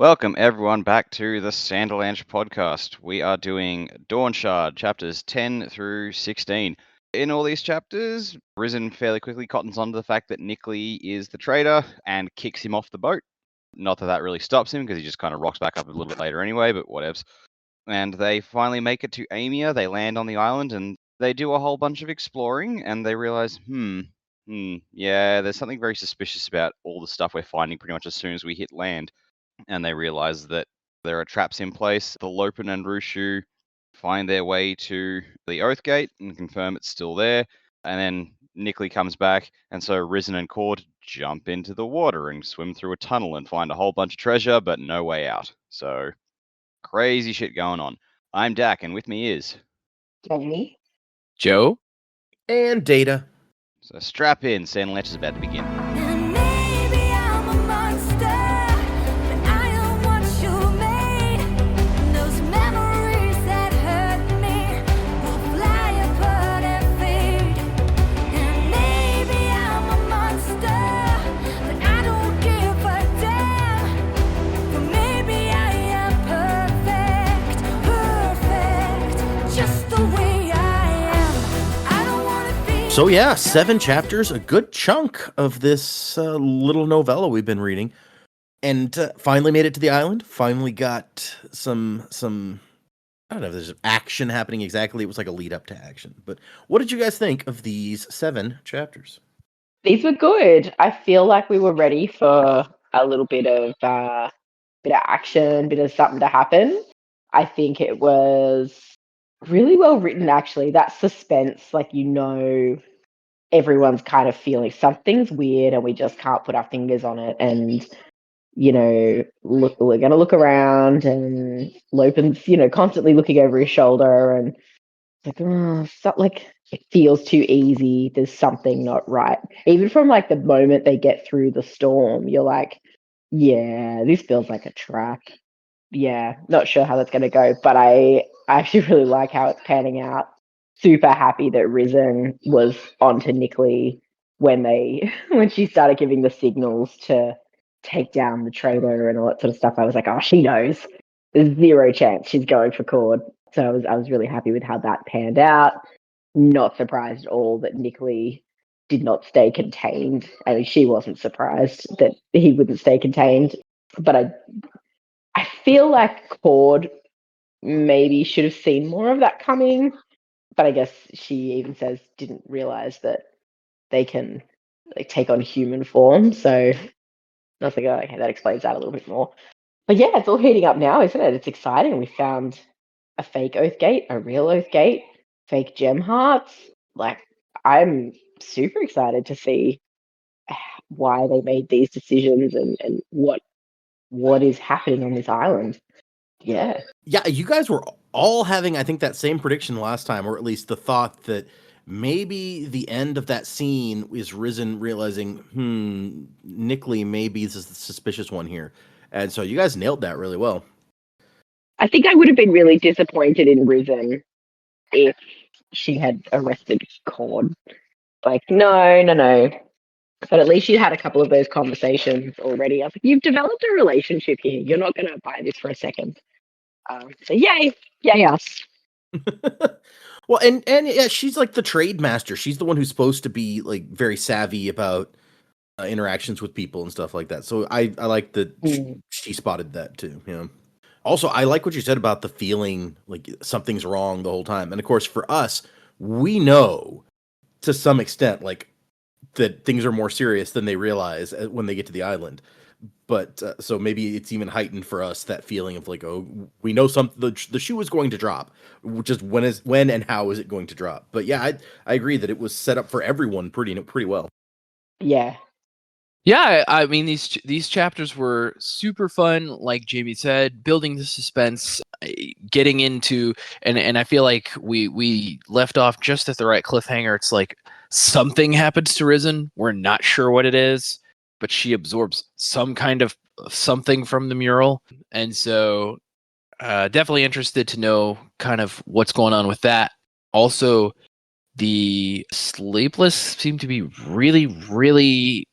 Welcome everyone back to the Sanderlanche podcast. We are doing Dawnshard chapters 10 through 16. In all these chapters, Risen fairly quickly cottons onto the fact that Nickley is the traitor and kicks him off the boat. Not that that really stops him because he just kind of rocks back up a little bit later anyway, but whatevs. And they finally make it to Amia. They land on the island and they do a whole bunch of exploring and they realize, yeah, there's something very suspicious about all the stuff we're finding pretty much as soon as we hit land. And they realize that there are traps in place. The Lopen and Rushu find their way to the Oath Gate and confirm it's still there. And then Nickley comes back, and so Risen and Cord jump into the water and swim through a tunnel and find a whole bunch of treasure, but no way out. So crazy shit going on. I'm Dak, and with me is Jamie, Joe, and Data. So strap in, Sanderlanche is about to begin. And maybe I'm a monster, but I am what you made. Those memories that hurt me will fly apart and fade. And maybe I'm a monster, but I don't give a damn. But maybe I am perfect, just the way I am. I don't wanna be. So yeah, 7 chapters, a good chunk of this little novella we've been reading, and finally made it to the island. Finally got some I don't know if there's action happening exactly. It was like a lead up to action. But what did you guys think of these 7 chapters? these were good. I feel like we were ready for a little bit of action, bit of something to happen. I think it was really well written, actually. That suspense, like everyone's kind of feeling something's weird, and we just can't put our fingers on it. And look, we're gonna look around, and Lopen's constantly looking over his shoulder, and it's like, it feels too easy. There's something not right. Even from like the moment they get through the storm, you're like, yeah, this feels like a trap. Yeah, not sure how that's going to go, but I actually really like how it's panning out. Super happy that Risen was onto Nickley when she started giving the signals to take down the traitor and all that sort of stuff. I was like, oh, she knows. There's zero chance she's going for Cord. So I was really happy with how that panned out. Not surprised at all that Nickley did not stay contained. I mean, she wasn't surprised that he wouldn't stay contained, but I feel like Cord maybe should have seen more of that coming, but I guess she even says didn't realize that they can take on human form. So I was like, oh, okay, that explains that a little bit more. But yeah, it's all heating up now, isn't it? It's exciting. We found a fake Oath Gate, a real Oath Gate, fake gem hearts. Like, I'm super excited to see why they made these decisions and what is happening on this island. Yeah, You guys were all having, I think, that same prediction last time, or at least the thought that maybe the end of that scene is Risen realizing, Nickley maybe is the suspicious one here. And so you guys nailed that really well. I think I would have been really disappointed in Risen if she had arrested Cord. Like, no. But at least she had a couple of those conversations already. I was like, you've developed a relationship here. You're not going to buy this for a second. So yay us. Well, and yeah, she's like the trade master. She's the one who's supposed to be like very savvy about interactions with people and stuff like that. So I like that she spotted that too. Also, I like what you said about the feeling like something's wrong the whole time. And of course, for us, we know to some extent like that things are more serious than they realize when they get to the island. But so maybe it's even heightened for us, that feeling of like, oh, we know the shoe is going to drop. Just when and how is it going to drop? But yeah, I agree that it was set up for everyone pretty well. Yeah. Yeah, I mean these chapters were super fun, like Jamie said, building the suspense, getting into and I feel like we left off just at the right cliffhanger. It's like something happens to Risen. We're not sure what it is, but she absorbs some kind of something from the mural. And so definitely interested to know kind of what's going on with that. Also, the Sleepless seem to be really, really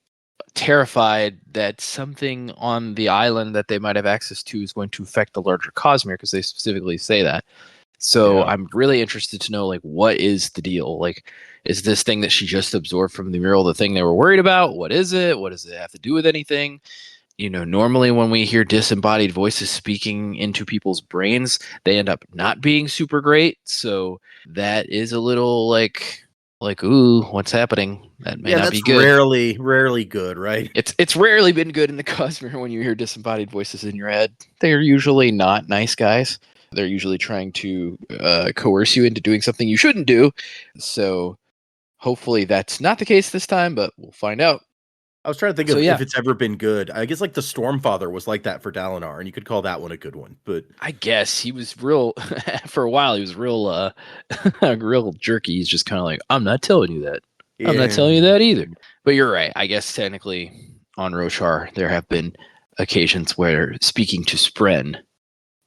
terrified that something on the island that they might have access to is going to affect the larger Cosmere, because they specifically say that. So Yeah. I'm really interested to know, like, what is the deal? Like, is this thing that she just absorbed from the mural the thing they were worried about? What is it? What does it have to do with anything? Normally when we hear disembodied voices speaking into people's brains, they end up not being super great. So that is a little like, ooh, what's happening? That may Yeah, not be that's good. rarely good, right? It's rarely been good in the Cosmere when you hear disembodied voices in your head. They're usually not nice guys. They're usually trying to coerce you into doing something you shouldn't do. So hopefully that's not the case this time, but we'll find out. I was trying to think So, of yeah. if it's ever been good. I guess like the Stormfather was like that for Dalinar, and you could call that one a good one. But I guess he was real for a while. He was real, real jerky. He's just kind of like, I'm not telling you that. I'm not telling you that either. But you're right. I guess technically on Roshar there have been occasions where speaking to Spren,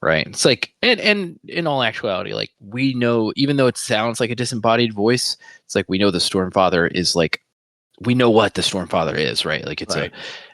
right? It's like, and in all actuality, like, we know, even though it sounds like a disembodied voice, it's like we know the Stormfather is like, we know what the Stormfather is, right? Like it's Right.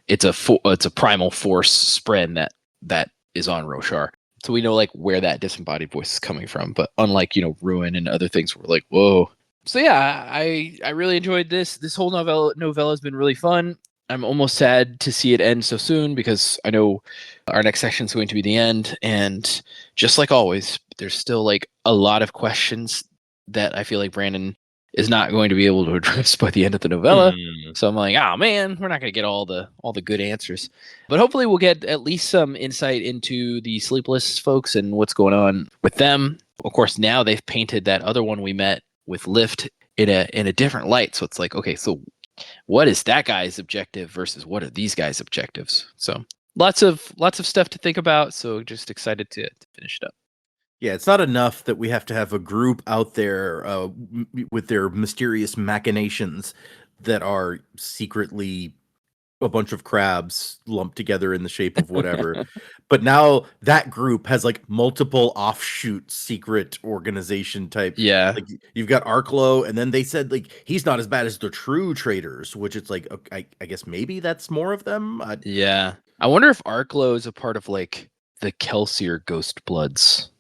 it's a primal force Spren that is on Roshar. So we know like where that disembodied voice is coming from. But unlike, Ruin and other things, we're like, whoa. So yeah, I really enjoyed this. This whole novella has been really fun. I'm almost sad to see it end so soon, because I know our next section is going to be the end, and just like always, there's still like a lot of questions that I feel like Brandon is not going to be able to address by the end of the novella. So I'm like, oh man, we're not going to get all the good answers. But hopefully we'll get at least some insight into the Sleepless folks and what's going on with them. Of course, now they've painted that other one we met with Lift in a different light. So it's like, okay, so what is that guy's objective versus what are these guys' objectives? So lots of stuff to think about. So just excited to finish it up. Yeah, it's not enough that we have to have a group out there with their mysterious machinations that are secretly a bunch of crabs lumped together in the shape of whatever. But now that group has like multiple offshoot secret organization type. Yeah. Like you've got Arklow, and then they said like he's not as bad as the true traitors, which it's like, okay, I guess maybe that's more of them. Yeah. I wonder if Arklow is a part of like the Kelsier Ghost Bloods.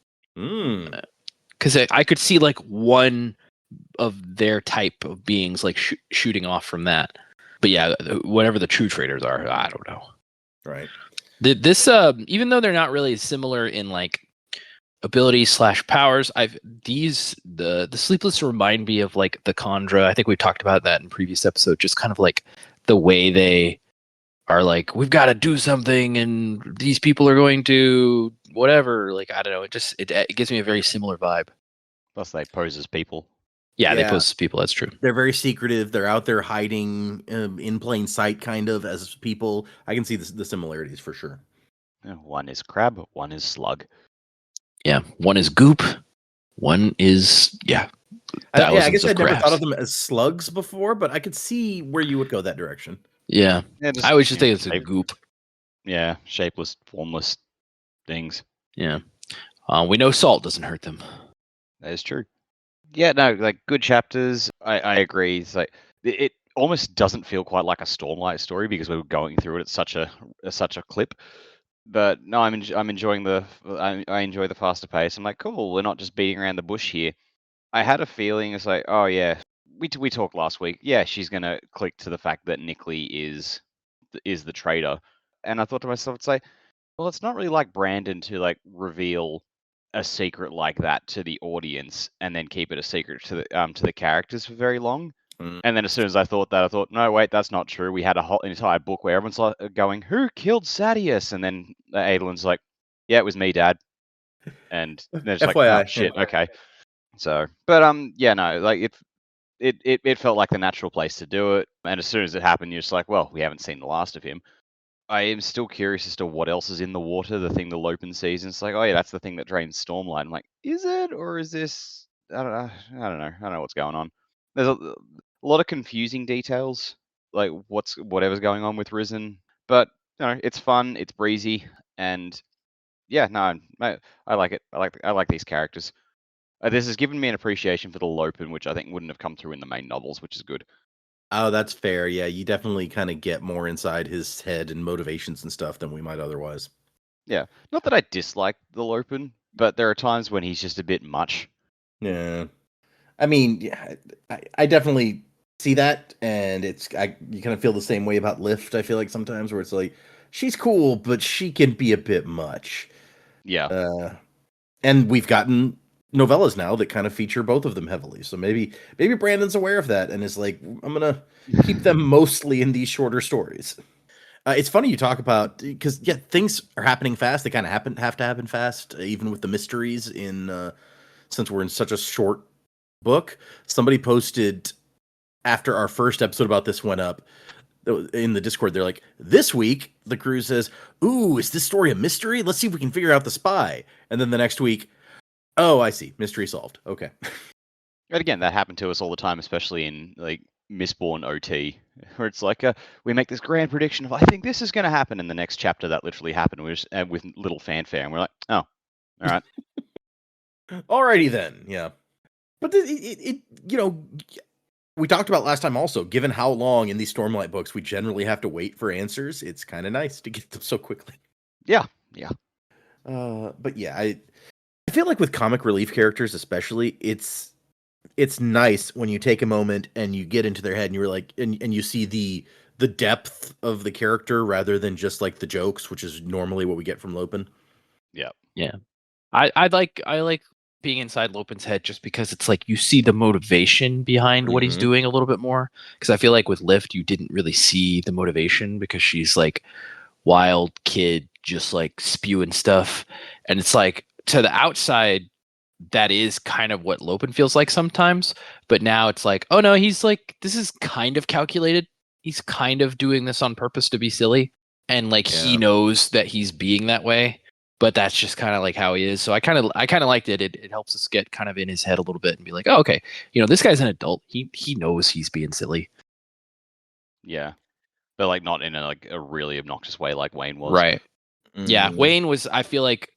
Because I could see like one of their type of beings like shooting off from that. But yeah, whatever the true traders are, I don't know. Right. This even though they're not really similar in like abilities / powers, the Sleepless remind me of like the Khandra. I think we talked about that in previous episode. Just kind of like the way they are like, we've got to do something, and these people are going to whatever. Like, I don't know. It gives me a very similar vibe. Plus, they pose as people. Yeah, they Yeah. pose as people. That's true. They're very secretive. They're out there hiding in plain sight, kind of, as people. I can see the similarities for sure. One is crab, one is slug. Yeah, one is goop, one is I guess I'd never thought of them as slugs before, but I could see where you would go that direction. Yeah, I was just thinking it's a shape- goop. Yeah, shapeless, formless things. Yeah, we know salt doesn't hurt them. That is true. Yeah, no, like good chapters. I agree. It's like it almost doesn't feel quite like a Stormlight story because we were going through it at such a clip. But no, I'm enjoying I enjoy the faster pace. I'm like, cool. We're not just beating around the bush here. I had a feeling it's like, oh yeah, we talked last week. Yeah, she's gonna click to the fact that Nickley is the traitor, and I thought to myself, it's like, well, it's not really like Brandon to like reveal a secret like that to the audience and then keep it a secret to the characters for very long. And then as soon as I thought that, I thought, no, wait, that's not true. We had an entire book where everyone's like going, who killed Sadius? And then Adelin's like, yeah, it was me, Dad. And they're just like, FYI. oh, shit, okay. So, but yeah, no, like it felt like the natural place to do it. And as soon as it happened, you're just like, well, we haven't seen the last of him. I am still curious as to what else is in the water, the thing the Lopen sees. And it's like, oh yeah, that's the thing that drains Stormlight. I'm like, is it? Or is this? I don't know. I don't know what's going on. There's a lot of confusing details, like whatever's going on with Risen. But, it's fun, it's breezy, and yeah, no, I like it. I like these characters. This has given me an appreciation for the Lopen, which I think wouldn't have come through in the main novels, which is good. Oh, that's fair. Yeah, you definitely kind of get more inside his head and motivations and stuff than we might otherwise. Yeah, not that I dislike the Lopin, but there are times when he's just a bit much. Yeah. I mean, yeah, I definitely see that, and you kind of feel the same way about Lift. I feel like sometimes where it's like she's cool, but she can be a bit much. Yeah. And we've gotten novellas now that kind of feature both of them heavily. So maybe Brandon's aware of that and is like, I'm gonna keep them mostly in these shorter stories. It's funny you talk about because yeah, things are happening fast. They kind of have to happen fast, even with the mysteries in since we're in such a short book. Somebody posted after our first episode about this went up in the Discord. They're like, this week the crew says, "Ooh, is this story a mystery? Let's see if we can figure out the spy." And then the next week, oh, I see, mystery solved. Okay. And again, that happened to us all the time, especially in like Mistborn OT, where it's like we make this grand prediction of I think this is going to happen in the next chapter. That literally happened. We're just, with little fanfare, and we're like, oh, all right. Alrighty then. Yeah. But it we talked about last time also, given how long in these Stormlight books we generally have to wait for answers, it's kind of nice to get them so quickly. Yeah. But yeah, I feel like with comic relief characters especially, it's nice when you take a moment and you get into their head and you're like and you see the depth of the character rather than just like the jokes, which is normally what we get from Lopin. Yeah. I like being inside Lopin's head just because it's like you see the motivation behind what he's Mhm. doing a little bit more. Because I feel like with Lift, you didn't really see the motivation because she's like wild kid, just like spewing stuff, and it's like to the outside, that is kind of what Lopin feels like sometimes. But now it's like, oh no, he's like this is kind of calculated. He's kind of doing this on purpose to be silly, and like he Yeah. knows that he's being that way. But that's just kind of like how he is. So I kind of liked it. It helps us get kind of in his head a little bit and be like, oh, okay, this guy's an adult. He knows he's being silly. Yeah. But like not in a really obnoxious way like Wayne was. Right. Yeah. Mm. Wayne was, I feel like,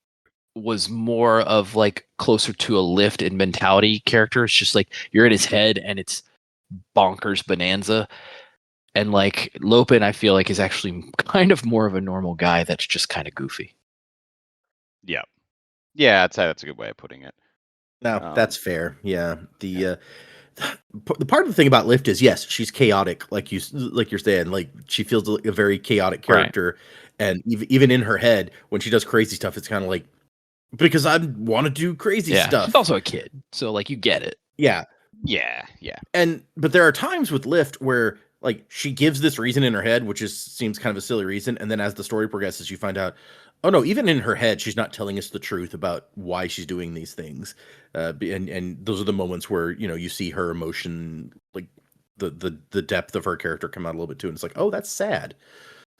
was more of like closer to a Lift in mentality character. It's just like you're in his head and it's bonkers bonanza. And like Lopin, I feel like is actually kind of more of a normal guy that's just kind of goofy. Yeah. Yeah, I'd say that's a good way of putting it. No, that's fair. Yeah. The part of the thing about Lift is yes, she's chaotic, like you're saying, like she feels like a very chaotic character, and even in her head when she does crazy stuff, it's kind of like because I want to do crazy stuff. She's also a kid, so like you get it. Yeah, Yeah. but there are times with Lift where like she gives this reason in her head, which seems kind of a silly reason, and then as the story progresses, you find out, oh no, even in her head, she's not telling us the truth about why she's doing these things, and those are the moments where you see her emotion, like the depth of her character come out a little bit too, and it's like, oh, that's sad.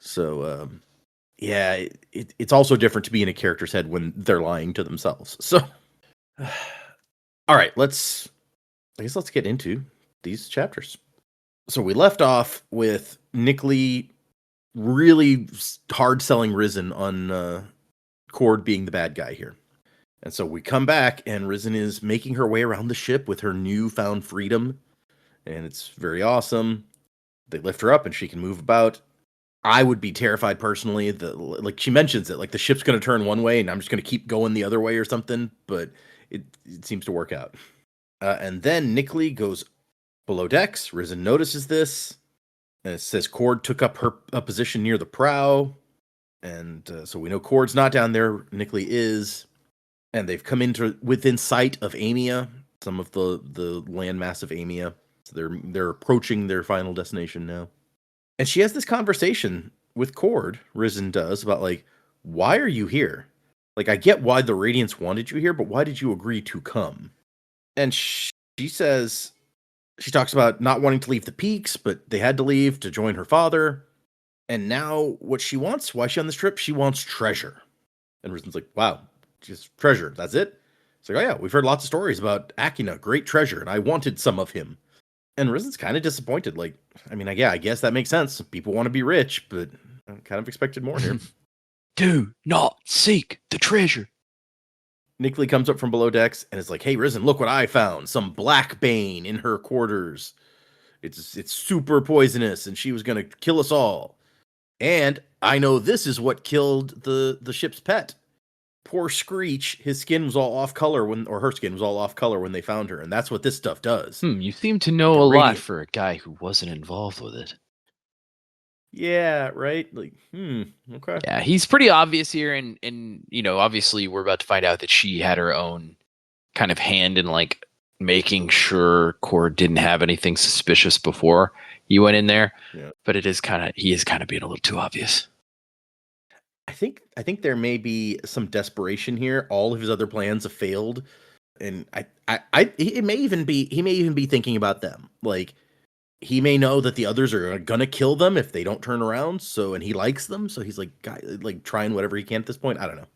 So yeah, it's also different to be in a character's head when they're lying to themselves. So all right, I guess let's get into these chapters. So we left off with Nick Lee really hard selling Risen on Cord being the bad guy here. And so we come back and Risen is making her way around the ship with her newfound freedom. And it's very awesome. They lift her up and she can move about. I would be terrified personally. Like she mentions it, like the ship's going to turn one way and I'm just going to keep going the other way or something. But it seems to work out. And then Nick Lee goes below decks. Risen notices this. And it says Cord took up her position near the prow. And so we know Cord's not down there. Nick Lee is. And they've come within sight of Amia, some of the landmass of Amia. So they're approaching their final destination now. And she has this conversation with Cord, Risen does, about like, why are you here? Like, I get why the Radiants wanted you here, but why did you agree to come? And she says, she talks about not wanting to leave the peaks, but they had to leave to join her father. And now what she wants, why is she on this trip? She wants treasure. And Risen's like, wow, just treasure. That's it? It's like, oh yeah, we've heard lots of stories about Akina, great treasure, and I wanted some of him. And Risen's kind of disappointed. Like, I mean, I guess that makes sense. People want to be rich, but I kind of expected more here. Do not seek the treasure. Nick Lee comes up from below decks and is like, hey, Risen, look what I found. Some Blackbane in her quarters. It's super poisonous, and she was gonna kill us all. And I know this is what killed the ship's pet. Poor Screech, his skin was all off color or her skin was all off color when they found her, and that's what this stuff does. You seem to know The a lot radiant- for a guy who wasn't involved with it. Yeah, right? Like, okay. Yeah, he's pretty obvious here, and obviously we're about to find out that she had her own kind of hand in like making sure Cord didn't have anything suspicious before he went in there. Yeah. But he is kind of being a little too obvious. I think there may be some desperation here. All of his other plans have failed, and he may even be thinking about them. Like, he may know that the others are gonna kill them if they don't turn around. And he likes them, so he's like trying whatever he can at this point. I don't know.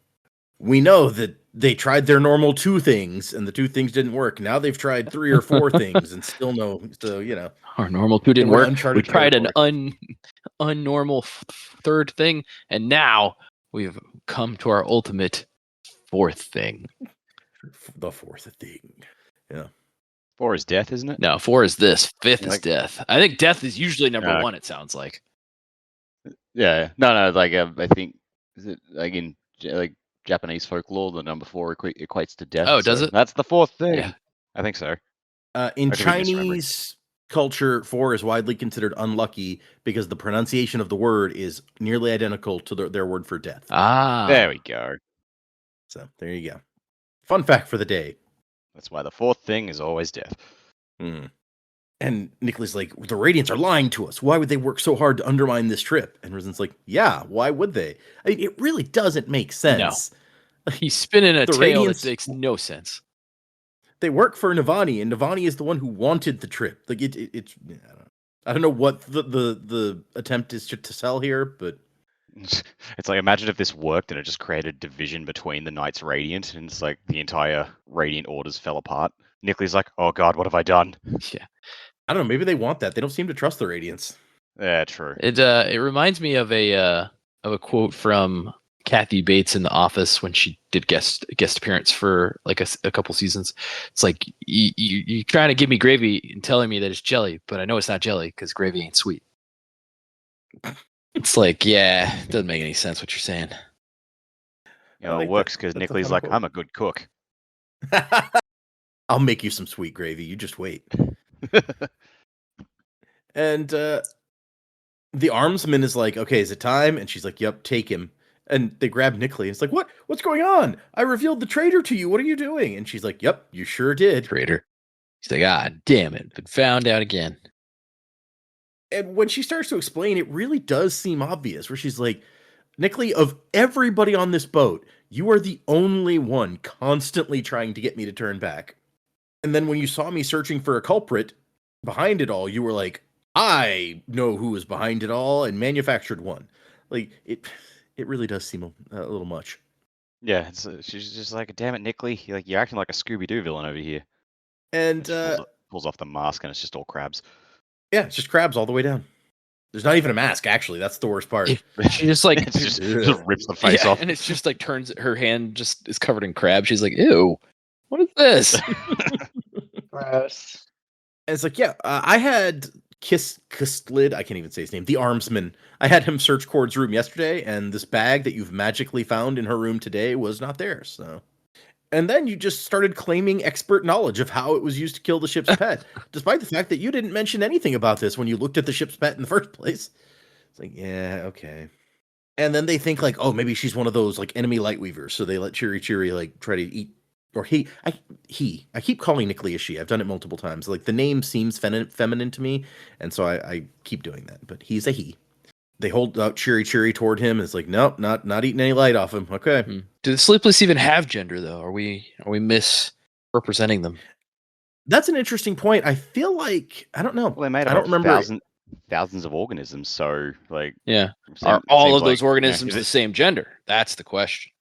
We know that they tried their normal 2 things, and the 2 things didn't work. Now they've tried 3 or 4 things, and still no. So Our normal 2 didn't we're work. uncharted We tried an territory. unnormal 3rd thing, and now we've come to our ultimate 4th thing. The 4th thing. Yeah. 4 is death, isn't it? No, 4 is this. 5th is Like- death. I think death is usually number 1. It sounds like. Yeah. No. Like I think is it like in Japanese folklore, the number 4 equates to death. Oh, does so it? That's the 4th thing. Yeah. I think so. In I could be misremembering. Chinese culture, 4 is widely considered unlucky because the pronunciation of the word is nearly identical to their word for death. Ah. There we go. So there you go. Fun fact for the day. That's why the 4th thing is always death. And Nicholas like, the Radiants are lying to us. Why would they work so hard to undermine this trip? And Rizen's like, yeah, why would they? I mean, it really doesn't make sense. He's spinning a The tale Radiants- that makes no sense. They work for Navani, and Navani is the one who wanted the trip. Like it's I don't know what the attempt is to sell here, but It's like, imagine if this worked and it just created division between the Knights Radiant, and it's like the entire Radiant orders fell apart. Nicholas like, oh god, what have I done? Yeah. I don't know. Maybe they want that. They don't seem to trust the Radiants. Yeah, true. It reminds me of a quote from Kathy Bates in The Office when she did guest appearance for like a couple seasons. It's like you trying to give me gravy and telling me that it's jelly, but I know it's not jelly because gravy ain't sweet. It's like, yeah, it doesn't make any sense what you're saying. You know, I it like works that. because That's a Nicholas fun like, quote. I'm a good cook. I'll make you some sweet gravy. You just wait. And the armsman is like, okay, is it time? And she's like, yep, take him. And they grab Nickley. It's like, what's going on? I revealed the traitor to you. What are you doing? And she's like, yep, you sure did. Traitor. He's like, ah, damn it, been found out again. And when she starts to explain, it really does seem obvious, where she's like, Nickley, of everybody on this boat, you are the only one constantly trying to get me to turn back. And then when you saw me searching for a culprit behind it all, you were like, I know who is behind it all and manufactured one. Like, it really does seem a little much. Yeah, she's just like, damn it, Nickley, you're acting like a Scooby-Doo villain over here. And Just pulls off the mask and it's just all crabs. yeah, it's just crabs all the way down. There's not even a mask, actually. That's the worst part. She just like It just rips the face yeah, off. and it's just like turns her hand just is covered in crab. She's like, ew, what is this? Gross. And it's like, yeah, I had Kistlid, I can't even say his name, the armsman. I had him search Cord's room yesterday, and this bag that you've magically found in her room today was not there. So, and then you just started claiming expert knowledge of how it was used to kill the ship's pet, despite the fact that you didn't mention anything about this when you looked at the ship's pet in the first place. It's like, yeah, okay. And then they think like, oh, maybe she's one of those like enemy lightweavers, so they let Chiri like try to eat. Or I keep calling Nickley a she. I've done it multiple times. Like the name seems feminine to me, and so I keep doing that. But he's a he. They hold out Chiri toward him. And it's like, nope, not eating any light off him. Okay. Do the sleepless even have gender though? Are we misrepresenting them? That's an interesting point. I feel like I don't know. Well, they made I don't remember. thousands of organisms, so like, Yeah. it Are seems all of like, those organisms if the it- same gender? That's the question.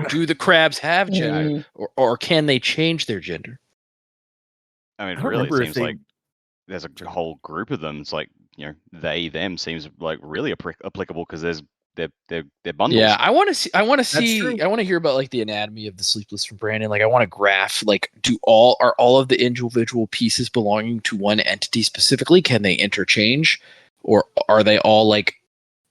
Do the crabs have gender, or can they change their gender? I mean, I don't really, it remember if seems they- like there's a whole group of them. It's like, they, them seems like really applicable because there's they're bundles. Yeah, I want to see. I want to That's see. true. I want to hear about like the anatomy of the Sleepless from Brandon. Like, I want a graph. Like, are all of the individual pieces belonging to one entity specifically? Can they interchange, or are they all like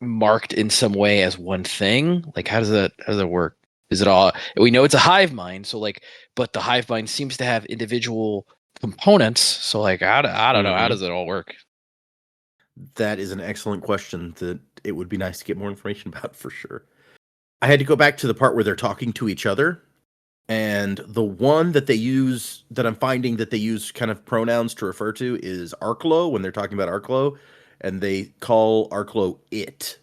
marked in some way as one thing? Like, how does that work? Is it all? We know it's a hive mind, so like, but the hive mind seems to have individual components. So like, I don't know. How does it all work? That is an excellent question that it would be nice to get more information about for sure. I had to go back to the part where they're talking to each other, and the one that they use, that I'm finding that they use kind of pronouns to refer to, is Arklo, when they're talking about Arklo, and they call Arklo it.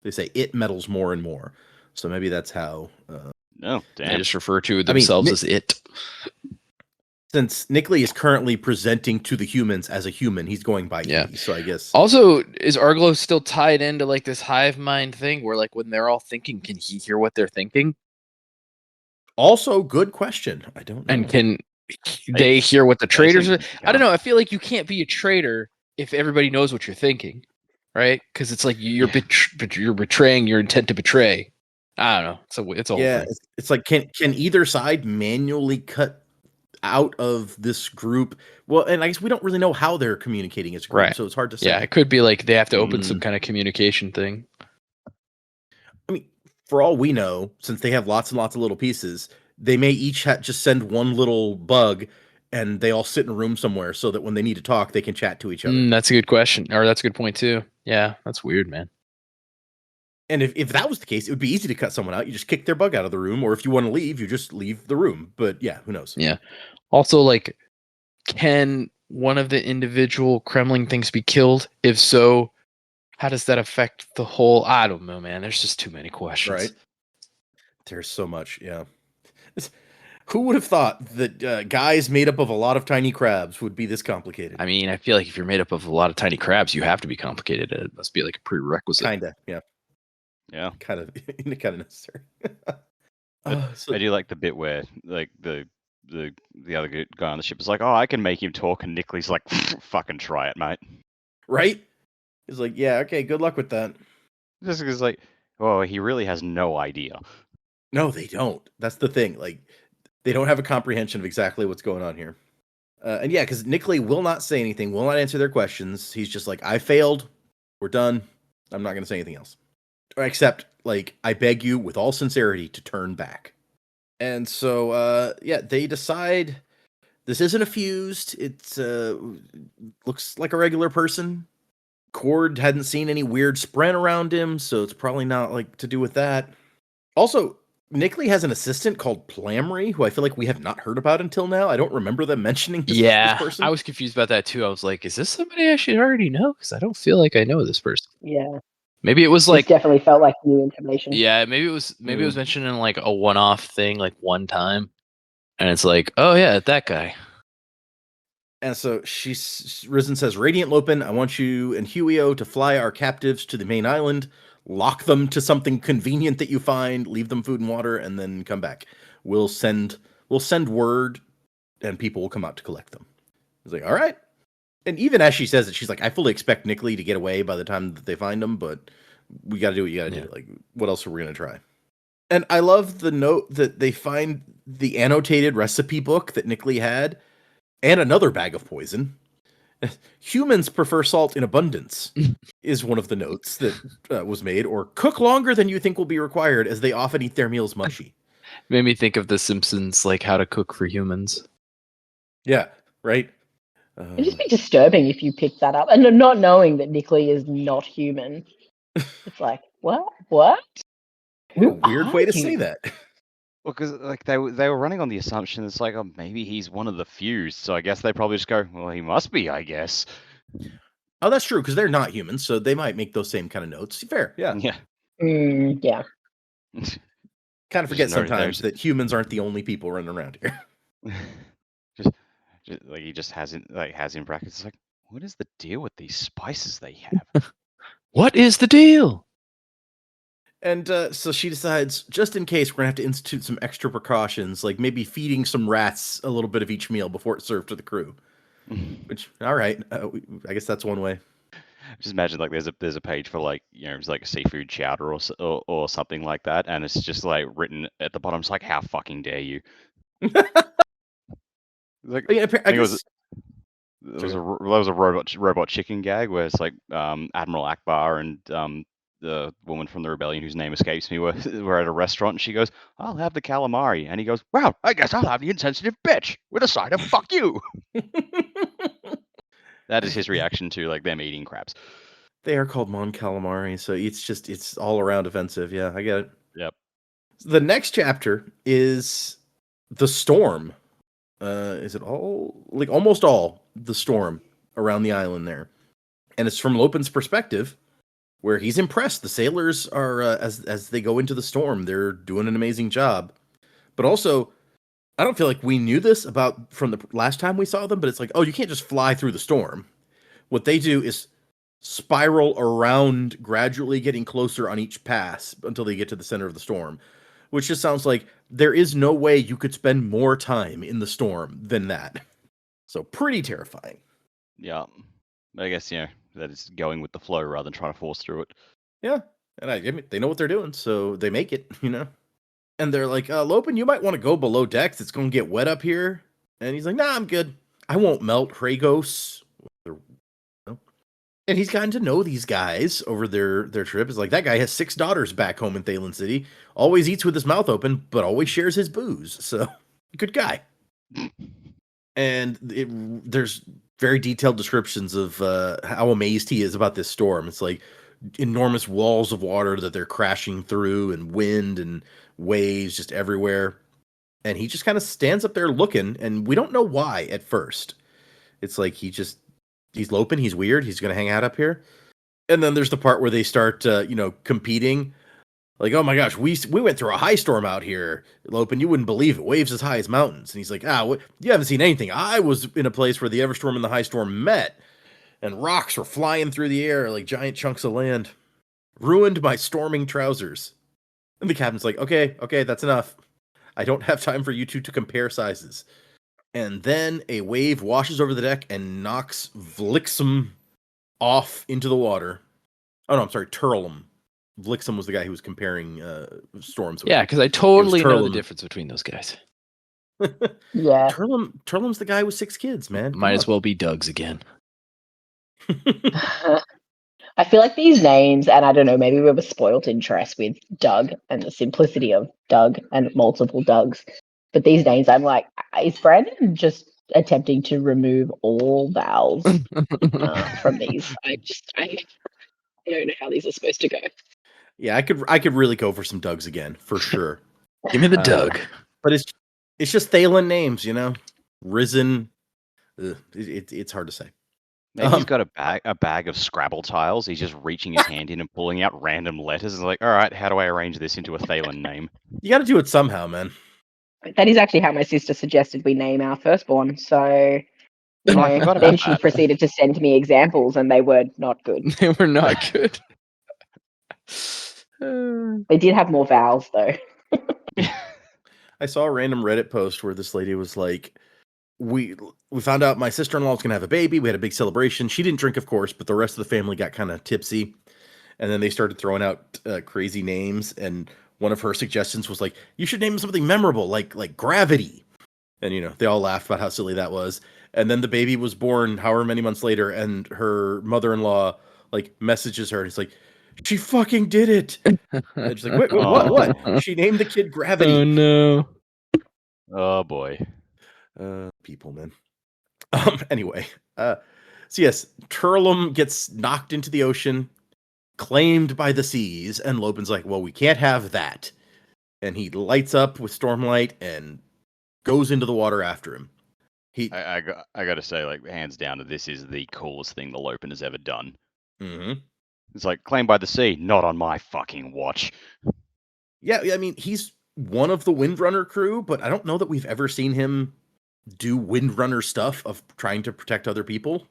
They say it meddles more and more. So maybe that's how. No, They damn. just refer to themselves as it. Since Nickley is currently presenting to the humans as a human, he's going by Yeah. he, so I guess. Also, is Arglo still tied into like this hive mind thing where like when they're all thinking, can he hear what they're thinking? Also, good question. I don't know. And can they hear what the traders are? Basically, I don't know. I feel like you can't be a trader if everybody knows what you're thinking, right? Because it's like you're betraying your intent to betray. I don't know. It's a whole Yeah, thing. it's like can either side manually cut out of this group? Well, and I guess we don't really know how they're communicating as a group, Right. so it's hard to say. Yeah, it could be like they have to open some kind of communication thing. I mean, for all we know, since they have lots and lots of little pieces, they may each just send one little bug, and they all sit in a room somewhere so that when they need to talk, they can chat to each other. That's a good question, or that's a good point too. Yeah, that's weird, man. And if that was the case, it would be easy to cut someone out. You just kick their bug out of the room, or if you want to leave, you just leave the room. But yeah, who knows? Yeah. Also, like, can one of the individual Kremling things be killed? If so, how does that affect the whole? I don't know, man. There's just too many questions. Right. There's so much, yeah. Who would have thought that guys made up of a lot of tiny crabs would be this complicated? I mean, I feel like if you're made up of a lot of tiny crabs, you have to be complicated. It must be like a prerequisite. Kinda, yeah. Yeah. Kind of necessary. I do like the bit where like the other guy on the ship is like, "Oh, I can make him talk," and Nickley's like, "Fucking try it, mate." Right? He's like, yeah, okay, good luck with that. Just because, like, oh, he really has no idea. No, they don't. That's the thing. Like, they don't have a comprehension of exactly what's going on here. And yeah, because Nickley will not say anything, will not answer their questions. He's just like, I failed. We're done. I'm not going to say anything else. Except, like, I beg you with all sincerity to turn back. And so, yeah, they decide this isn't a fused. It looks like a regular person. Cord hadn't seen any weird sprint around him, so it's probably not, like, to do with that. Also, Nickley has an assistant called Plamry, who I feel like we have not heard about until now. I don't remember them mentioning this person. I was confused about that too. I was like, is this somebody I should already know? Because I don't feel like I know this person. Yeah. Maybe it was This like, definitely felt like new information. yeah, maybe it was mentioned in like a one-off thing, like one time, and it's like, oh yeah, that guy. And so Risen says, Radiant Lopin, I want you and Huio to fly our captives to the main island, lock them to something convenient that you find, leave them food and water, and then come back. We'll send word, and people will come out to collect them. He's like, all right. And even as she says it, she's like, I fully expect Nickley to get away by the time that they find him, but we got to do what you got to do. Like, what else are we going to try? And I love the note that they find the annotated recipe book that Nickley had, and another bag of poison. Humans prefer salt in abundance, is one of the notes that was made, or cook longer than you think will be required, as they often eat their meals mushy. Made me think of The Simpsons, like How to Cook for Humans. Yeah, right? It'd just be disturbing if you picked that up and not knowing that Nickley is not human. It's like, what? What a Who weird are way to you? say that. Well, because like they were running on the assumption it's like, oh, maybe he's one of the fused. So I guess they probably just go, well, he must be, I guess. Oh, that's true, because they're not humans, so they might make those same kind of notes. Fair, yeah. Yeah. Yeah. Kind of forget Just sometimes that humans aren't the only people running around here. just like he just has in brackets. It's like, what is the deal with these spices they have? What is the deal? And so she decides, just in case, we're going to have to institute some extra precautions, like maybe feeding some rats a little bit of each meal before it's served to the crew. Which, all right, I guess that's one way. Just imagine like there's a page for like it's like seafood chowder or something like that, and it's just like written at the bottom. It's like, how fucking dare you? Like I I think it was guess there was a robot chicken gag where it's like Admiral Akbar and the woman from the rebellion whose name escapes me were at a restaurant, and she goes, "I'll have the calamari," and he goes, "Well, I guess I'll have the insensitive bitch with a side of fuck you." That is his reaction to like them eating crabs. they are called Mon Calamari, so it's all around offensive. Yeah, I get it. Yep. The next chapter is the storm. Is it all like almost all the storm around the island there, and it's from Lopin's perspective, where he's impressed. The sailors are as they go into the storm, they're doing an amazing job. But also, I don't feel like we knew this about from the last time we saw them, but it's like, oh, you can't just fly through the storm. What they do is spiral around, gradually getting closer on each pass until they get to the center of the storm, which just sounds like there is no way you could spend more time in the storm than that. So pretty terrifying. Yeah. I guess that is going with the flow rather than trying to force through it. Yeah, and I mean, they know what they're doing, so they make it, And they're like, Lopin, you might want to go below decks. It's going to get wet up here. And he's like, nah, I'm good. I won't melt, Hragos. And he's gotten to know these guys over their trip. It's like, that guy has 6 daughters back home in Thalen City. Always eats with his mouth open, but always shares his booze. So, good guy. And there's very detailed descriptions of how amazed he is about this storm. It's like enormous walls of water that they're crashing through, and wind and waves just everywhere. And he just kind of stands up there looking, and we don't know why at first. It's like he's Lopin, he's weird, he's going to hang out up here. And then there's the part where they start, competing. Like, oh my gosh, we went through a high storm out here, Lopin, you wouldn't believe it, waves as high as mountains. And he's like, you haven't seen anything. I was in a place where the Everstorm and the high storm met, and rocks were flying through the air like giant chunks of land. Ruined by storming trousers. And the captain's like, okay, that's enough. I don't have time for you two to compare sizes. And then a wave washes over the deck and knocks Vlixum off into the water. Oh no, I'm sorry, Turlum. Vlixum was the guy who was comparing storms with. Yeah, because I totally know the difference between those guys. Yeah. Turlum's the guy with 6 kids, man. Might as well be Doug's again. I feel like these names, and I don't know, maybe we were spoiled interest with Doug and the simplicity of Doug and multiple Dougs. But these names, I'm like, is Brandon just attempting to remove all vowels from these? I don't know how these are supposed to go. Yeah, I could really go for some Dougs again, for sure. Give me the Doug. But it's just Thalen names, Risen. It's hard to say. Maybe he's got a bag of Scrabble tiles. He's just reaching his hand in and pulling out random letters. And like, all right, how do I arrange this into a Thalen name? You got to do it somehow, man. That is actually how my sister suggested we name our firstborn. So then she proceeded to send me examples, and they were not good. They were not good. They did have more vowels, though. I saw a random Reddit post where this lady was like, we found out my sister-in-law was going to have a baby. We had a big celebration. She didn't drink, of course, but the rest of the family got kind of tipsy. And then they started throwing out crazy names. And one of her suggestions was like, you should name something memorable, like Gravity. And, they all laughed about how silly that was. And then the baby was born however many months later, and her mother-in-law messages her, and it's like, she fucking did it. And she's like, wait, what? She named the kid Gravity. Oh no. Oh boy. People, man. Anyway, so yes, Turlum gets knocked into the ocean, claimed by the seas, and Lopin's like, well, we can't have that. And he lights up with Stormlight and goes into the water after him. I got to say, hands down, this is the coolest thing the Lopin has ever done. Mm-hmm. It's like, claimed by the sea, not on my fucking watch. Yeah, I mean, he's one of the Windrunner crew, but I don't know that we've ever seen him do Windrunner stuff of trying to protect other people.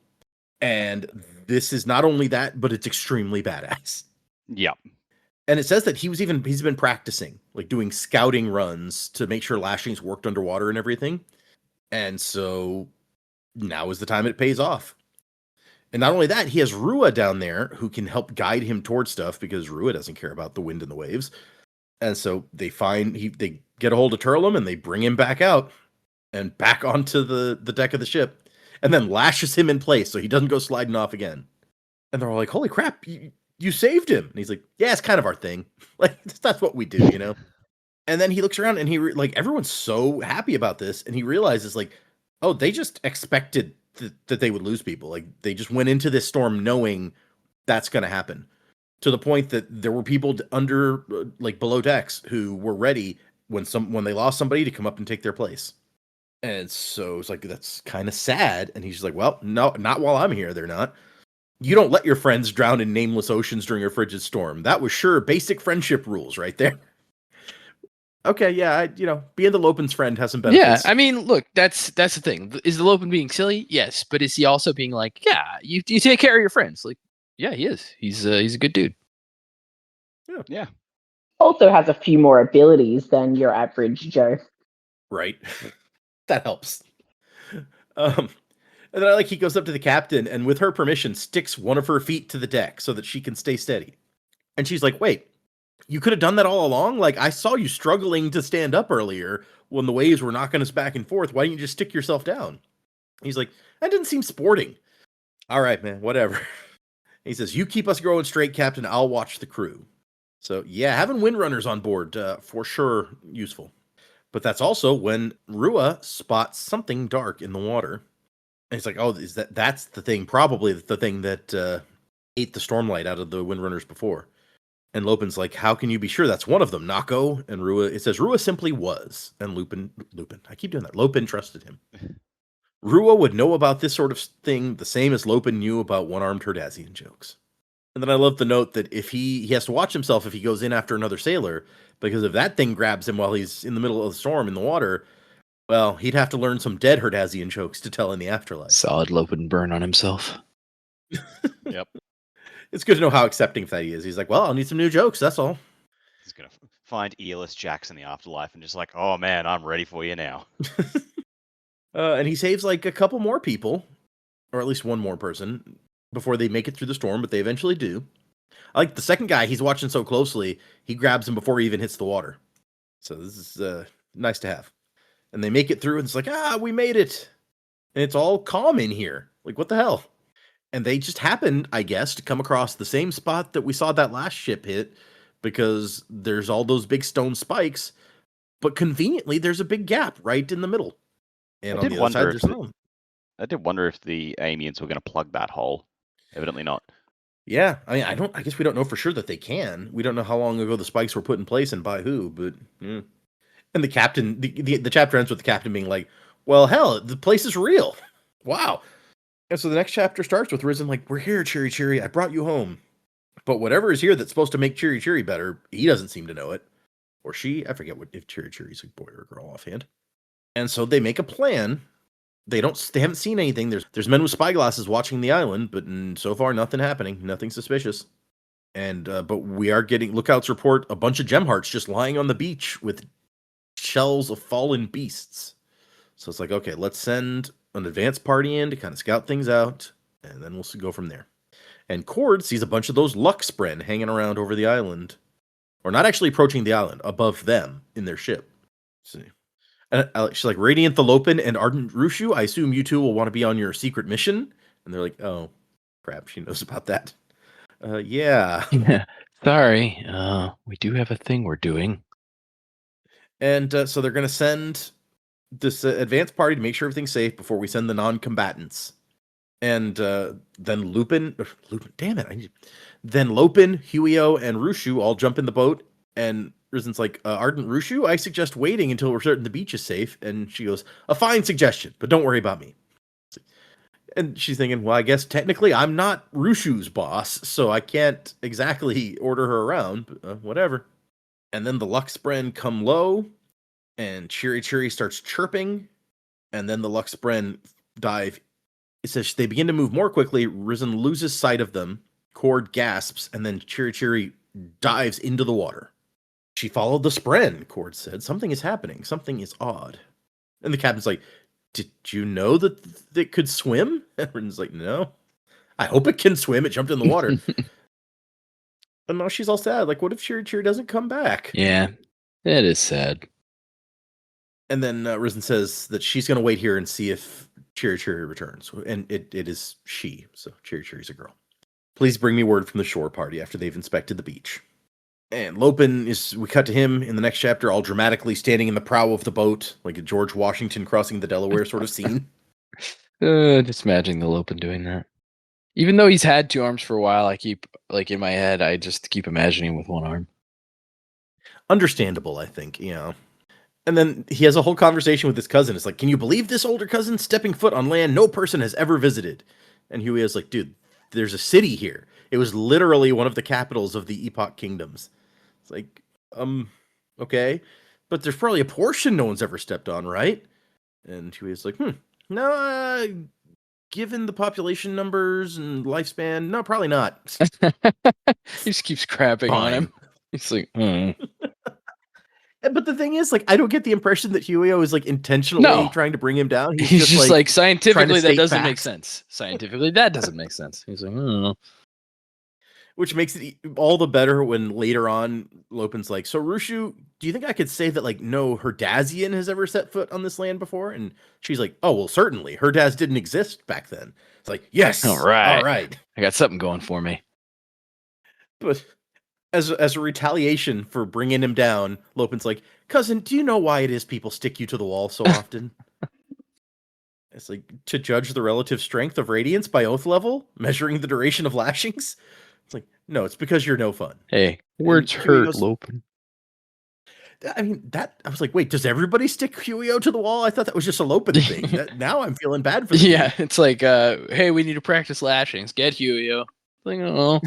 And this is not only that, but it's extremely badass. Yeah. And it says that he's been practicing, doing scouting runs to make sure lashings worked underwater and everything. And so now is the time it pays off. And not only that, he has Rua down there who can help guide him towards stuff because Rua doesn't care about the wind and the waves. And so they get a hold of Turlum and they bring him back out and back onto the deck of the ship and then lashes him in place so he doesn't go sliding off again. And they're all like, holy crap, you saved him. And he's like, yeah, it's kind of our thing. Like, that's what we do, you know? And then he looks around and everyone's so happy about this. And he realizes like, oh, they just expected that they would lose people. Like they just went into this storm knowing that's going to happen, to the point that there were people under like below decks who were ready when they lost somebody to come up and take their place. And so it's like, that's kind of sad. And he's just like, well, no, not while I'm here. They're not. You don't let your friends drown in nameless oceans during a frigid storm. That was sure basic friendship rules right there. Okay, yeah, being the Lopin's friend has some benefits. Yeah, I mean, look, that's the thing. Is the Lopin being silly? Yes, but is he also being like, yeah, you take care of your friends? Like, yeah, he is. He's a good dude. Yeah. Also has a few more abilities than your average Joe. Right. That helps. And then he goes up to the captain and with her permission sticks one of her feet to the deck so that she can stay steady. And she's like, wait, you could have done that all along? Like, I saw you struggling to stand up earlier when the waves were knocking us back and forth. Why didn't you just stick yourself down? He's like, that didn't seem sporting. All right, man, whatever. He says, you keep us going straight, Captain. I'll watch the crew. So, yeah, having windrunners on board, for sure, useful. But that's also when Rua spots something dark in the water. And he's like, oh, that's the thing, probably the thing that ate the Stormlight out of the windrunners before. And Lopin's like, how can you be sure that's one of them, Nako? And it says Rua simply was. And Lupin, I keep doing that. Lopin trusted him. Rua would know about this sort of thing the same as Lopin knew about one-armed Herdazian jokes. And then I love the note that if he has to watch himself if he goes in after another sailor, because if that thing grabs him while he's in the middle of the storm in the water, well, he'd have to learn some dead Herdazian jokes to tell in the afterlife. Solid Lopin burn on himself. Yep. It's good to know how accepting that he is. He's like, well, I'll need some new jokes, that's all. He's going to find earless Jacks in the afterlife and just like, oh man, I'm ready for you now. And he saves like a couple more people, or at least one more person, before they make it through the storm, but they eventually do. I like the second guy, he's watching so closely, he grabs him before he even hits the water. So this is nice to have. And they make it through, and it's like, we made it. And it's all calm in here. Like, what the hell? And they just happened, I guess, to come across the same spot that we saw that last ship hit, because there's all those big stone spikes, but conveniently there's a big gap right in the middle. And on the other side, there's no. I did wonder if the Amians were going to plug that hole. Evidently not. Yeah, I mean, I guess we don't know for sure that they can. We don't know how long ago the spikes were put in place and by who, but yeah. And the captain, the chapter ends with the captain being like, well, hell, the place is real. Wow. And so the next chapter starts with Risen like, we're here, Cheery Cheery, I brought you home. But whatever is here that's supposed to make Cheery Cheery better, he doesn't seem to know it. Or she, I forget if Cheery Cheery's a boy or a girl offhand. And so they make a plan. They haven't seen anything. There's men with spyglasses watching the island, but so far nothing happening, nothing suspicious. And but we are getting lookouts report a bunch of gem hearts just lying on the beach with shells of fallen beasts. So it's like, okay, let's send an advance party in to kind of scout things out, and then we'll go from there. And Cord sees a bunch of those Luxspren hanging around over the island, or not actually approaching the island, above them in their ship. See. And she's like, Radiant the Lopin and Ardent Rushu, I assume you two will want to be on your secret mission? And they're like, oh, crap, she knows about that. Yeah. Sorry, we do have a thing we're doing. And so they're going to send this advance party to make sure everything's safe before we send the non-combatants. And then Lupin, damn it. Then Lopin, Huio, and Rushu all jump in the boat, and Rizen's like, Ardent Rushu, I suggest waiting until we're certain the beach is safe. And she goes, a fine suggestion, but don't worry about me. And she's thinking, well, I guess technically I'm not Rushu's boss, so I can't exactly order her around, but whatever. And then the Luxspren come low, and Cheery Cheery starts chirping, and then the Luxspren dive. It says they begin to move more quickly. Risen loses sight of them. Cord gasps, and then Cheery Cheery dives into the water. She followed the Spren, Cord said. Something is happening. Something is odd. And the captain's like, did you know that they could swim? And Risen's like, no. I hope it can swim. It jumped in the water. And now she's all sad. Like, what if Chiri doesn't come back? Yeah, it is sad. And then Risen says that she's going to wait here and see if Chiri returns. And it is she. So Chiri's a girl. Please bring me word from the shore party after they've inspected the beach. And Lopin we cut to him in the next chapter, all dramatically standing in the prow of the boat, like a George Washington crossing the Delaware sort of scene. Just imagining the Lopin doing that. Even though he's had 2 arms for a while, I keep, like, in my head, I just keep imagining with 1 arm. Understandable, I think, And then he has a whole conversation with his cousin. It's like, can you believe this older cousin stepping foot on land no person has ever visited? And Huey is like, dude, there's a city here. It was literally one of the capitals of the Epoch Kingdoms. It's like, okay. But there's probably a portion no one's ever stepped on, right? And Huey is like, no, given the population numbers and lifespan, no, probably not. He just keeps crapping on him. He's like, But the thing is, like, I don't get the impression that Huio is like intentionally trying to bring him down. He's just like scientifically that doesn't make facts. sense. Scientifically that doesn't make sense. He's like, Which makes it all the better when later on Lopin's like, so Rushu, do you think I could say that, like, no Herdazian has ever set foot on this land before? And she's like, oh, well, certainly. Herdaz didn't exist back then. It's like, yes. All right. I got something going for me. But as a retaliation for bringing him down, Lopin's like, cousin, do you know why it is people stick you to the wall so often? It's like, to judge the relative strength of radiance by oath level, measuring the duration of lashings. It's like, no, it's because you're no fun. Hey, words hurt, Lopin. I mean, I was like, wait, does everybody stick Huio to the wall? I thought that was just a Lopin thing. Now I'm feeling bad for them. Yeah, it's like, hey, we need to practice lashings. Get Huio. Like, oh.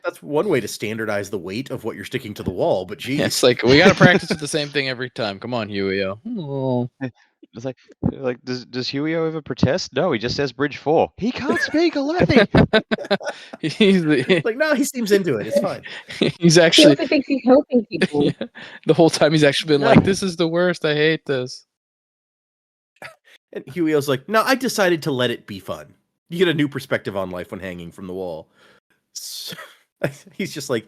That's one way to standardize the weight of what you're sticking to the wall, but geez. Yeah, it's like, we got to practice with the same thing every time. Come on, Huio. Oh. It's like does Huio ever protest? No, he just says Bridge 4. He can't speak Alethi. He's like, no, he seems into it. It's fine. He's actually. He also thinks he's helping people. Yeah, the whole time he's actually been like, this is the worst. I hate this. And Huio's like, no, I decided to let it be fun. You get a new perspective on life when hanging from the wall. So, he's just like,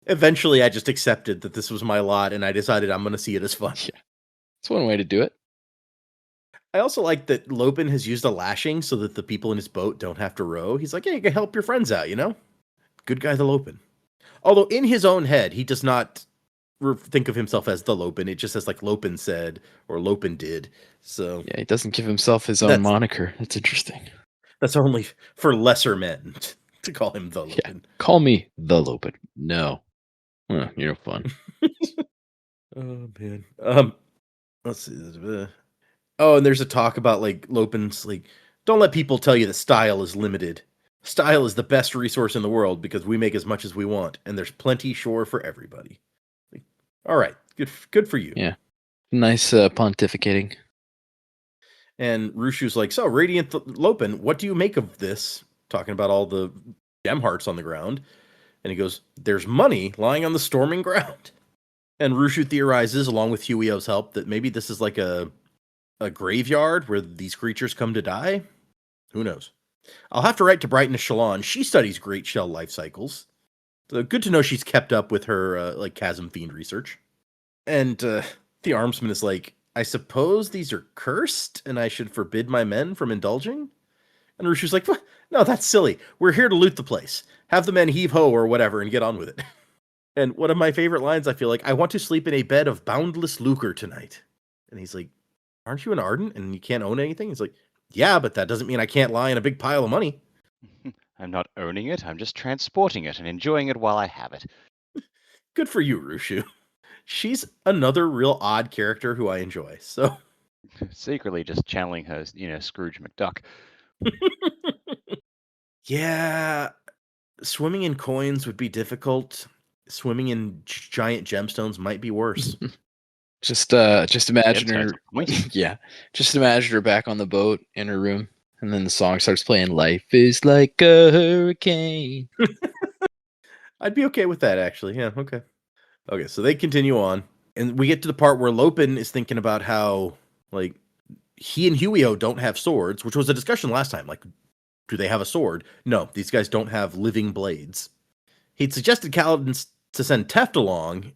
eventually I just accepted that this was my lot and I decided I'm going to see it as fun. Yeah. It's one way to do it. I also like that Lopin has used a lashing so that the people in his boat don't have to row. He's like, yeah, you can help your friends out, Good guy, the Lopin. Although in his own head, he does not think of himself as the Lopin. It just says like Lopin said or Lopin did. So yeah, he doesn't give himself his own moniker. That's interesting. That's only for lesser men to call him the Lopin. Yeah, call me the Lopin. No. You're no fun. Oh, man. Let's see. Oh, and there's a talk about, like, Lopin's, like, don't let people tell you that style is limited. Style is the best resource in the world because we make as much as we want, and there's plenty shore for everybody. Like, all right, good for you. Yeah. Nice pontificating. And Rushu's like, so, Radiant Lopin, what do you make of this? Talking about all the gem hearts on the ground. And he goes, there's money lying on the storming ground. And Rushu theorizes, along with Huio's help, that maybe this is like a graveyard where these creatures come to die. Who knows? I'll have to write to Brighton Shalon. She studies great shell life cycles. So good to know she's kept up with her like Chasm Fiend research. And the armsman is like, I suppose these are cursed and I should forbid my men from indulging? And Rushu's like, no, that's silly. We're here to loot the place. Have the men heave ho or whatever and get on with it. And one of my favorite lines, I feel like, I want to sleep in a bed of boundless lucre tonight. And he's like, aren't you an Ardent and you can't own anything? He's like, yeah, but that doesn't mean I can't lie in a big pile of money. I'm not owning it. I'm just transporting it and enjoying it while I have it. Good for you, Rushu. She's another real odd character who I enjoy. So secretly just channeling her, Scrooge McDuck. Yeah, swimming in coins would be difficult. Swimming in giant gemstones might be worse. Just imagine her. Yeah, just imagine her back on the boat in her room, and then the song starts playing. Life is like a hurricane. I'd be okay with that, actually. Yeah, okay. Okay, so they continue on, and we get to the part where Lopin is thinking about how, like, he and Huio don't have swords, which was a discussion last time. Like, Do they have a sword? No, these guys don't have living blades. He'd suggested Kaladin to send Teft along,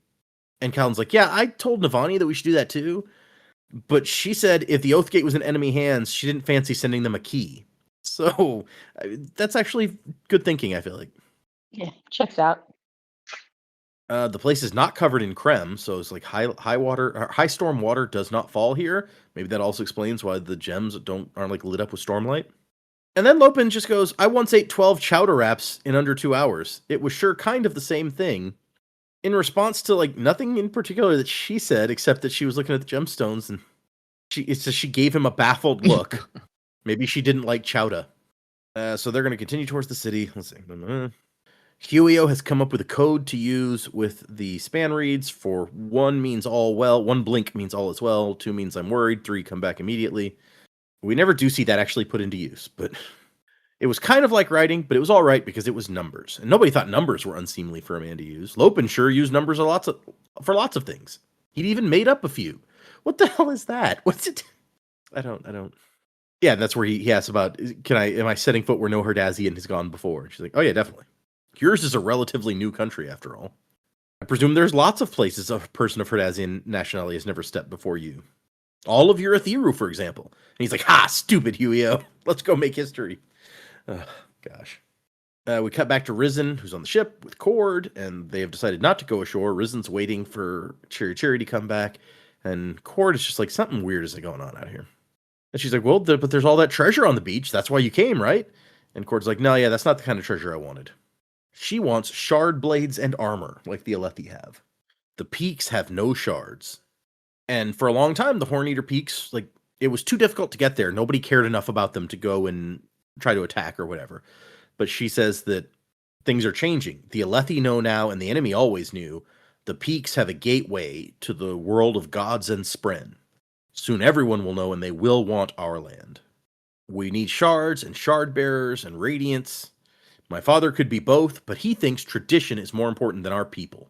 and Kaladin's like, yeah, I told Navani that we should do that too. But she said if the Oathgate was in enemy hands, she didn't fancy sending them a key. So that's actually good thinking, I feel like. Yeah, checks out. The place is not covered in creme, so it's like high storm water does not fall here. Maybe that also explains why the gems aren't like lit up with stormlight. And then Lopin just goes, I once ate 12 chowder wraps in under 2 hours. It was sure kind of the same thing. In response to like nothing in particular that she said, except that she was looking at the gemstones and she gave him a baffled look. Maybe she didn't like chowder. So they're going to continue towards the city. Let's see. Huio has come up with a code to use with the span reads. For 1 means all well, 1 blink means all is well, 2 means I'm worried, 3 come back immediately. We never do see that actually put into use, but it was kind of like writing, but it was all right because it was numbers. And nobody thought numbers were unseemly for a man to use. Lopin sure used numbers for lots of things. He'd even made up a few. What the hell is that? What's it? I don't. Yeah, that's where he asks about, am I setting foot where no Herdazian has gone before? And she's like, oh yeah, definitely. Yours is a relatively new country, after all. I presume there's lots of places a person of Herdazian nationality has never stepped before you. All of your Etheru, for example. And he's like, ha, stupid Huio. Let's go make history. Gosh. We cut back to Risen, who's on the ship with Cord, and they have decided not to go ashore. Risen's waiting for Cherry to come back, and Cord is just like, something weird is going on out here. And she's like, well, but there's all that treasure on the beach. That's why you came, right? And Cord's like, no, yeah, that's not the kind of treasure I wanted. She wants shard blades and armor, like the Alethi have. The peaks have no shards. And for a long time, the Horn-Eater peaks, like, it was too difficult to get there. Nobody cared enough about them to go and try to attack or whatever. But she says that things are changing. The Alethi know now, and the enemy always knew, the peaks have a gateway to the world of gods and Spren. Soon everyone will know, and they will want our land. We need shards and shard bearers and radiance. My father could be both, but he thinks tradition is more important than our people.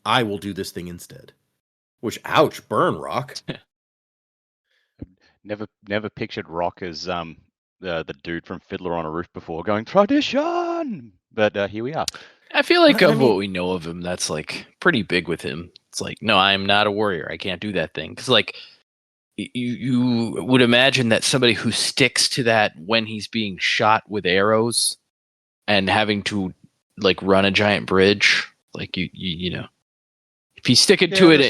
I will do this thing instead. Which, ouch, burn, Rock. Never pictured Rock as the dude from Fiddler on a Roof before, going tradition. But here we are. I feel like what we know of him, that's like pretty big with him. It's like, no, I'm not a warrior. I can't do that thing. Because like you would imagine that somebody who sticks to that when he's being shot with arrows and having to like run a giant bridge, like you know, if you stick it to it,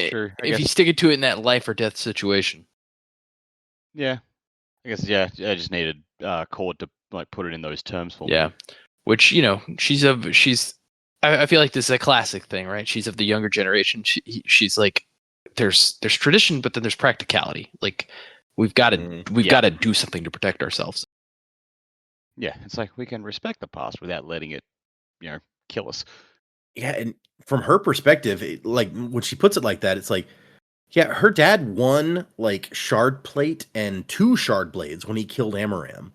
if you stick it to it in that life or death situation. Yeah, I guess I just needed Cord to like put it in those terms for me. Yeah, which I feel like this is a classic thing, right? She's of the younger generation. She's like, there's tradition, but then there's practicality. Like we've got to do something to protect ourselves. Yeah, it's like we can respect the past without letting it, kill us. Yeah, and from her perspective, like when she puts it like that, it's like, yeah, her dad won like shard plate and 2 shard blades when he killed Amaram.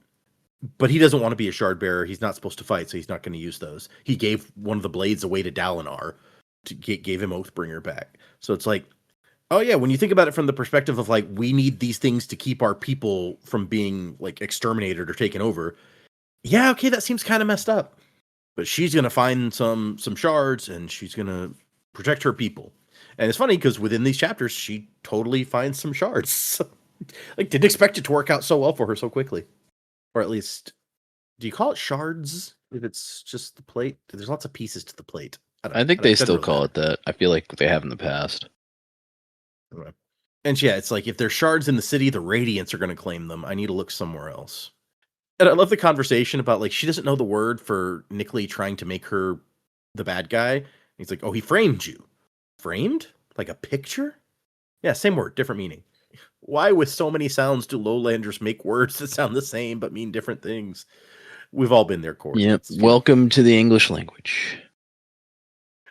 But he doesn't want to be a shard bearer. He's not supposed to fight, so he's not going to use those. He gave one of the blades away to Dalinar, gave him Oathbringer back. So it's like, oh yeah, when you think about it from the perspective of like, we need these things to keep our people from being like exterminated or taken over. Yeah, okay, that seems kind of messed up. But she's going to find some shards, and she's going to protect her people. And it's funny, because within these chapters, she totally finds some shards. Like, didn't expect it to work out so well for her so quickly. Or at least, do you call it shards if it's just the plate? There's lots of pieces to the plate. I think they still call it that. I feel like they have in the past. Anyway. And yeah, it's like, if there's shards in the city, the Radiants are going to claim them. I need to look somewhere else. And I love the conversation about, like, she doesn't know the word for Nickley trying to make her the bad guy. And he's like, oh, he framed you. Framed? Like a picture? Yeah, same word, different meaning. Why, with so many sounds, do lowlanders make words that sound the same but mean different things? We've all been there, Corey. Yep. Welcome to the English language.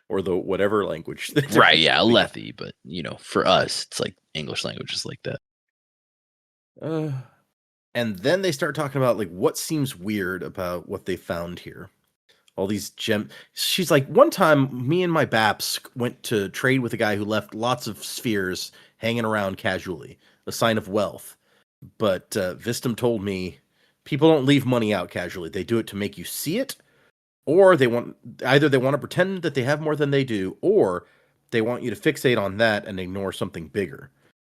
Or the whatever language. Right, yeah, Alethi, but, for us, it's like English language is like that. And then they start talking about like what seems weird about what they found here. All these gems. She's like, one time me and my Baps went to trade with a guy who left lots of spheres hanging around casually, a sign of wealth. But Vistum told me People don't leave money out casually. They do it to make you see it, or they want to pretend that they have more than they do, or they want you to fixate on that and ignore something bigger.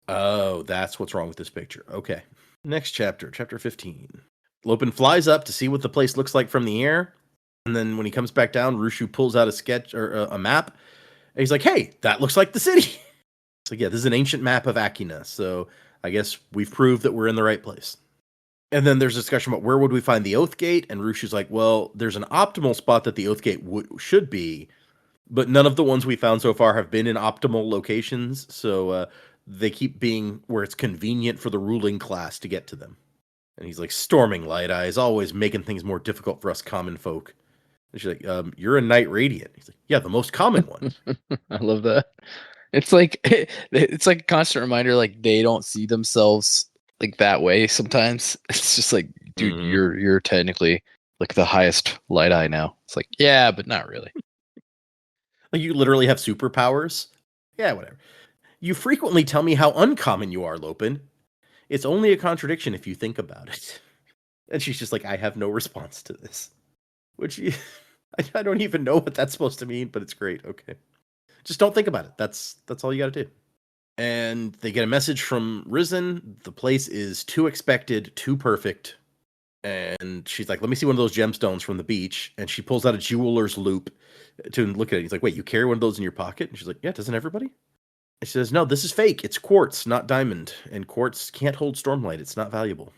Oh, that's what's wrong with this picture. Okay. Next chapter, chapter 15. Lopin flies up to see what the place looks like from the air, and then when he comes back down, Rushu pulls out a sketch or a map, and he's like, "Hey, that looks like the city." So yeah, this is an ancient map of Akina, so I guess we've proved that we're in the right place. And then there's a discussion about where would we find the Oath Gate, and Rushu's like, well, there's an optimal spot that the Oath Gate should be, but none of the ones we found so far have been in optimal locations, so they keep being where it's convenient for the ruling class to get to them. And he's like, storming Light Eyes, always making things more difficult for us common folk. And she's like, you're a Knight Radiant. He's like, yeah, the most common one. I love that. It's like a constant reminder, like they don't see themselves like that way sometimes. It's just like, dude, you're technically like the highest Light Eye now. It's like, yeah, but not really. Like you literally have superpowers? Yeah, whatever. You frequently tell me how uncommon you are, Lopin. It's only a contradiction if you think about it. And she's just like, I have no response to this. Which, I don't even know what that's supposed to mean, but it's great. Okay. Just don't think about it. That's all you got to do. And they get a message from Risen. The place is too expected, too perfect. And she's like, let me see one of those gemstones from the beach. And she pulls out a jeweler's loop to look at it. He's like, wait, you carry one of those in your pocket? And she's like, yeah, doesn't everybody? And she says, no, this is fake. It's quartz, not diamond. And quartz can't hold stormlight. It's not valuable.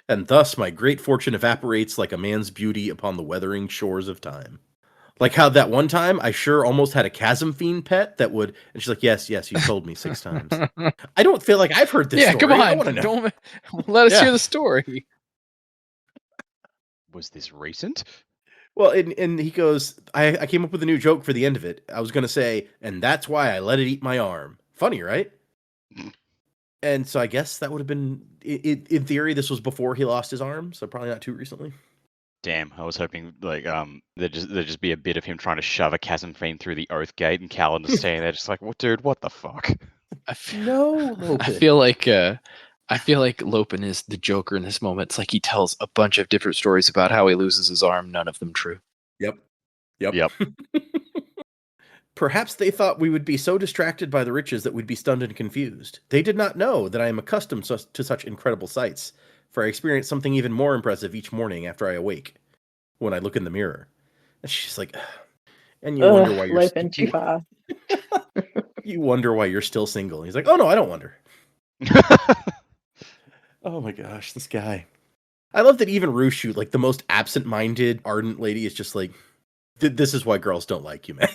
And thus my great fortune evaporates like a man's beauty upon the weathering shores of time. Like how that one time I sure almost had a chasm fiend pet that would, and she's like, yes, you told me 6 times. I don't feel like I've heard this story. Come on. I want to know. Don't let us hear the story. Was this recent? Well, and he goes, I came up with a new joke for the end of it. I was going to say, and that's why I let it eat my arm. Funny, right? And so I guess that would have been, in theory, this was before he lost his arm, so probably not too recently. Damn, I was hoping like there'd just be a bit of him trying to shove a chasm fiend through the Oath Gate, and Callan is standing there just like, "What, dude? What the fuck?" I feel like Lopin is the Joker in this moment. It's like he tells a bunch of different stories about how he loses his arm, none of them true. Yep. Perhaps they thought we would be so distracted by the riches that we'd be stunned and confused. They did not know that I am accustomed to such incredible sights, for I experience something even more impressive each morning after I awake, when I look in the mirror. And she's like, and you wonder why you're too far. You wonder why you're still single. And he's like, oh no, I don't wonder. Oh my gosh, this guy. I love that even Rushu, like the most absent-minded, ardent lady, is just like, this is why girls don't like you, man.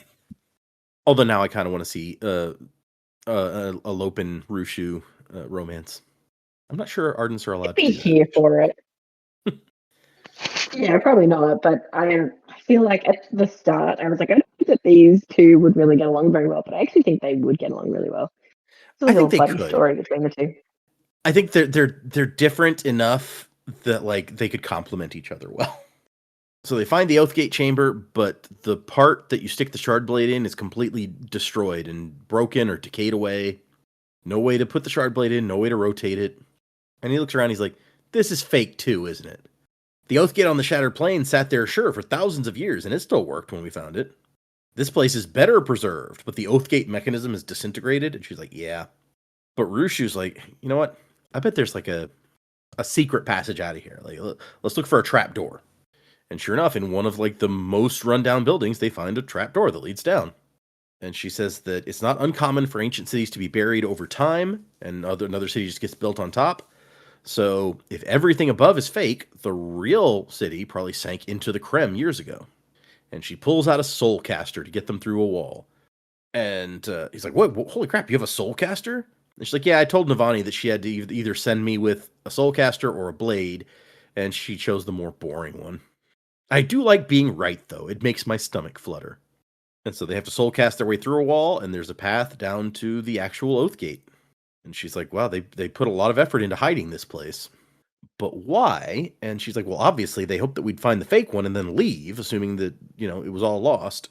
Although now I kind of want to see a Lopin Rushu romance. I'm not sure Ardents are allowed to be here for it. Yeah, probably not. But I feel like at the start, I was like, I don't think that these two would really get along very well. But I actually think they would get along really well. It's a little funny story between the two. I think they're different enough that like they could complement each other well. So they find the Oathgate chamber, but the part that you stick the shard blade in is completely destroyed and broken or decayed away. No way to put the shard blade in, no way to rotate it. And he looks around, he's like, this is fake too, isn't it? The Oathgate on the Shattered Plain sat there, sure, for thousands of years, and it still worked when we found it. This place is better preserved, but the Oathgate mechanism is disintegrated. And she's like, yeah. But Rushu's like, you know what? I bet there's like a secret passage out of here. Like, let's look for a trap door. And sure enough, in one of like the most rundown buildings, they find a trap door that leads down. And she says that it's not uncommon for ancient cities to be buried over time, and another city just gets built on top. So if everything above is fake, the real city probably sank into the creme years ago. And she pulls out a soul caster to get them through a wall. And he's like, what? Holy crap, you have a soul caster? And she's like, yeah, I told Navani that she had to either send me with a soul caster or a blade. And she chose the more boring one. I do like being right, though. It makes my stomach flutter. And so they have to soul cast their way through a wall, and there's a path down to the actual Oathgate. And she's like, wow, they put a lot of effort into hiding this place. But why? And she's like, well, obviously they hoped that we'd find the fake one and then leave, assuming that, you know, it was all lost.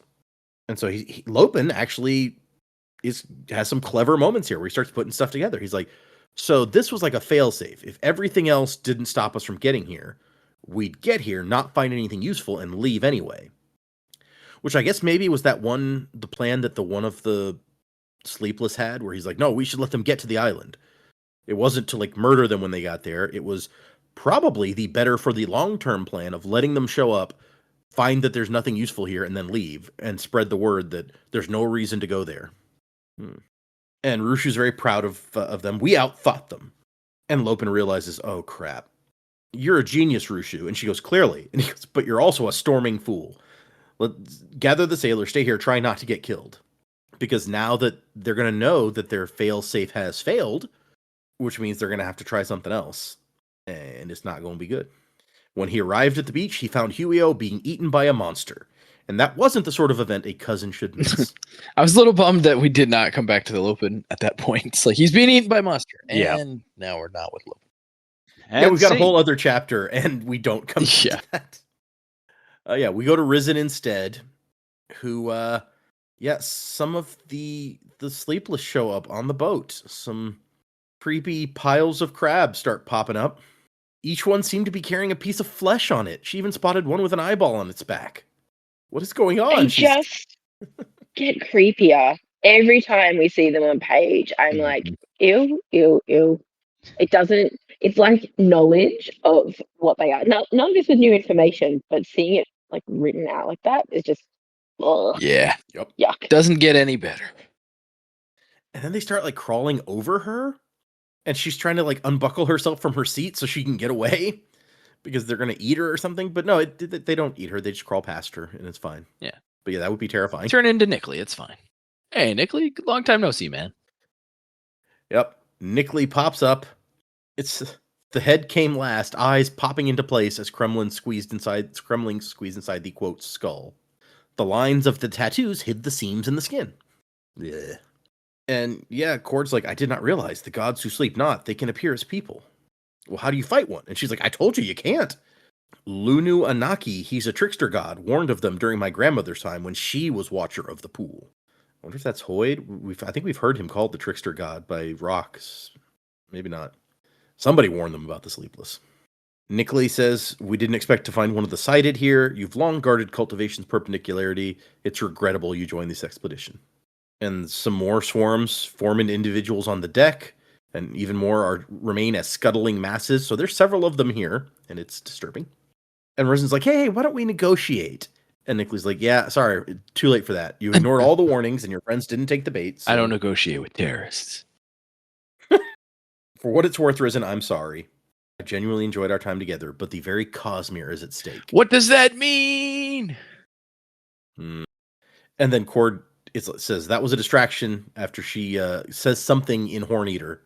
And so Lopin actually has some clever moments here where he starts putting stuff together. He's like, so this was like a failsafe. If everything else didn't stop us from getting here, we'd get here, not find anything useful, and leave anyway. Which I guess maybe was the plan that the one of the Sleepless had, where he's like, no, we should let them get to the island. It wasn't to like murder them when they got there. It was probably the better for the long-term plan of letting them show up, find that there's nothing useful here, and then leave, and spread the word that there's no reason to go there. And Rushu's very proud of them. We outthought them. And Lopin realizes, oh crap, you're a genius, Rushu. And she goes, clearly. And he goes, but you're also a storming fool. Let's gather the sailors, stay here, try not to get killed. Because now that they're going to know that their fail-safe has failed, which means they're going to have to try something else. And it's not going to be good. When he arrived at the beach, he found Huio being eaten by a monster. And that wasn't the sort of event a cousin should miss. I was a little bummed that we did not come back to the Lopin at that point. It's like, he's being eaten by a monster. And now we're not with Lopin. Yeah, we've got a whole other chapter, and we don't come to that. We go to Risen instead, who, some of the Sleepless show up on the boat. Some creepy piles of crabs start popping up. Each one seemed to be carrying a piece of flesh on it. She even spotted one with an eyeball on its back. What is going on? They just get creepier. Every time we see them on page, I'm like, ew, ew, ew. It's like knowledge of what they are. None of this is new information, but seeing it like written out like that is just, ugh. Yeah. Yep. Yuck. Doesn't get any better. And then they start like crawling over her, and she's trying to like unbuckle herself from her seat so she can get away because they're going to eat her or something. But no, they don't eat her. They just crawl past her, and it's fine. Yeah. But yeah, that would be terrifying. Turn into Nickley. It's fine. Hey, Nickley, long time no see, man. Yep. Nickley pops up. It's the head came last, eyes popping into place as Kremlin squeezed inside the quote skull. The lines of the tattoos hid the seams in the skin. Yeah. And yeah, Kord's like, I did not realize the gods who sleep not, they can appear as people. Well, how do you fight one? And she's like, I told you can't. Lunu Anaki, he's a trickster god, warned of them during my grandmother's time when she was watcher of the pool. I wonder if that's Hoyd. I think we've heard him called the trickster god by Rocks. Maybe not. Somebody warned them about the Sleepless. Nickley says, we didn't expect to find one of the sighted here. You've long guarded cultivation's perpendicularity. It's regrettable you joined this expedition. And some more swarms form into individuals on the deck, and even more remain as scuttling masses. So there's several of them here, and it's disturbing. And Risen's like, hey, why don't we negotiate? And Nickley's like, yeah, sorry, too late for that. You ignored all the warnings, and your friends didn't take the bait. So. I don't negotiate with terrorists. For what it's worth, Risen, I'm sorry. I genuinely enjoyed our time together, but the very Cosmere is at stake. What does that mean? And then Kord says that was a distraction after she says something in Horn Eater.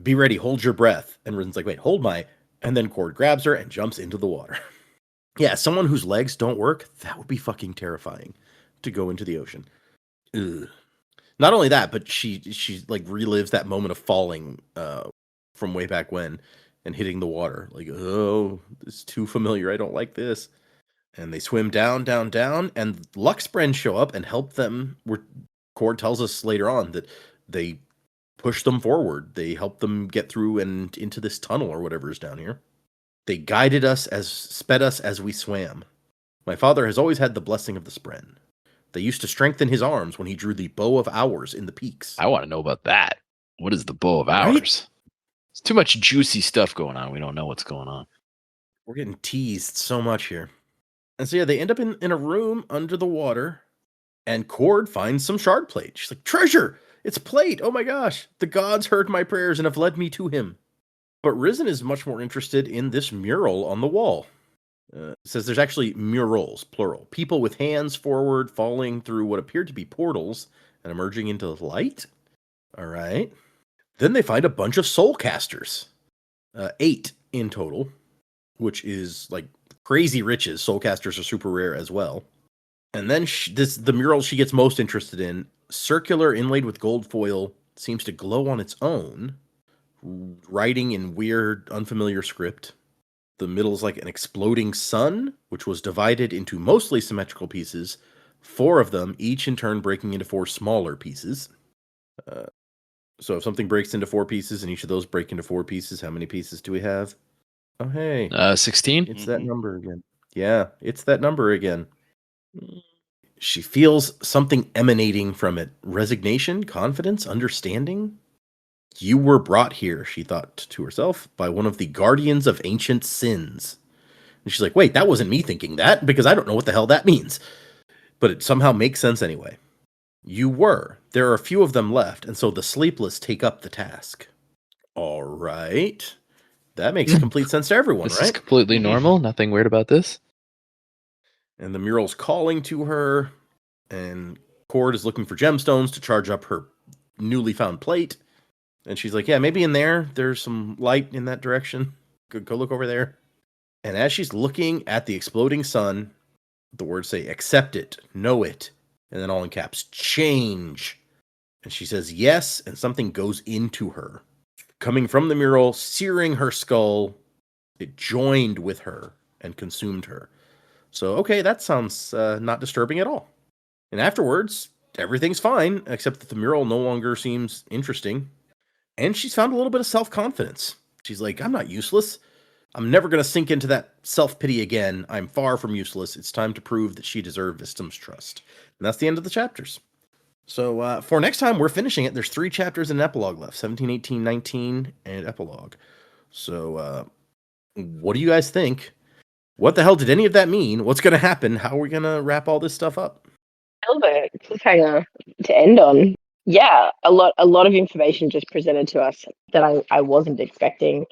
Be ready, hold your breath. And Risen's like, wait, hold my... And then Kord grabs her and jumps into the water. Yeah, someone whose legs don't work, that would be fucking terrifying to go into the ocean. Ugh. Not only that, but she like relives that moment of falling from way back when and hitting the water. Like, oh, this is too familiar. I don't like this. And they swim down, down, down, and Luxbren show up and help them. Kord tells us later on that they push them forward. They help them get through and into this tunnel or whatever is down here. They guided us sped us as we swam. My father has always had the blessing of the Spren. They used to strengthen his arms when he drew the bow of hours in the peaks. I want to know about that. What is the bow of hours? Right? It's too much juicy stuff going on. We don't know what's going on. We're getting teased so much here. And so yeah, they end up in a room under the water, and Kord finds some shard plate. She's like, treasure! It's plate! Oh my gosh! The gods heard my prayers and have led me to him. But Risen is much more interested in this mural on the wall. It says there's actually murals, plural. People with hands forward, falling through what appeared to be portals and emerging into light. All right. Then they find a bunch of soul casters. 8 in total, which is like crazy riches. Soul casters are super rare as well. And then the mural she gets most interested in, circular inlaid with gold foil, seems to glow on its own. Writing in weird, unfamiliar script. The middle is like an exploding sun, which was divided into mostly symmetrical pieces, 4 of them, each in turn breaking into 4 smaller pieces. So if something breaks into 4 pieces and each of those break into 4 pieces, how many pieces do we have? Oh, hey. 16. It's that number again. Yeah, it's that number again. She feels something emanating from it. Resignation, confidence, understanding. You were brought here, she thought to herself, by one of the guardians of ancient sins. And she's like, wait, that wasn't me thinking that, because I don't know what the hell that means. But it somehow makes sense anyway. You were. There are a few of them left, and so the sleepless take up the task. All right. That makes complete sense to everyone, This right? is completely normal. Nothing weird about this. And the mural's calling to her, and Cord is looking for gemstones to charge up her newly found plate. And she's like, yeah, maybe in there, there's some light in that direction. Go look over there. And as she's looking at the exploding sun, the words say, accept it, know it, and then all in caps, change. And she says yes, and something goes into her. Coming from the mural, searing her skull, it joined with her and consumed her. So, okay, that sounds not disturbing at all. And afterwards, everything's fine, except that the mural no longer seems interesting. And she's found a little bit of self-confidence. She's like, I'm not useless. I'm never going to sink into that self-pity again. I'm far from useless. It's time to prove that she deserved Vistum's trust. And that's the end of the chapters. So for next time, we're finishing it. There's 3 chapters and an epilogue left. 17, 18, 19, and epilogue. So what do you guys think? What the hell did any of that mean? What's going to happen? How are we going to wrap all this stuff up? Albert, cliffhanger to end on. Yeah, a lot of information just presented to us that I wasn't expecting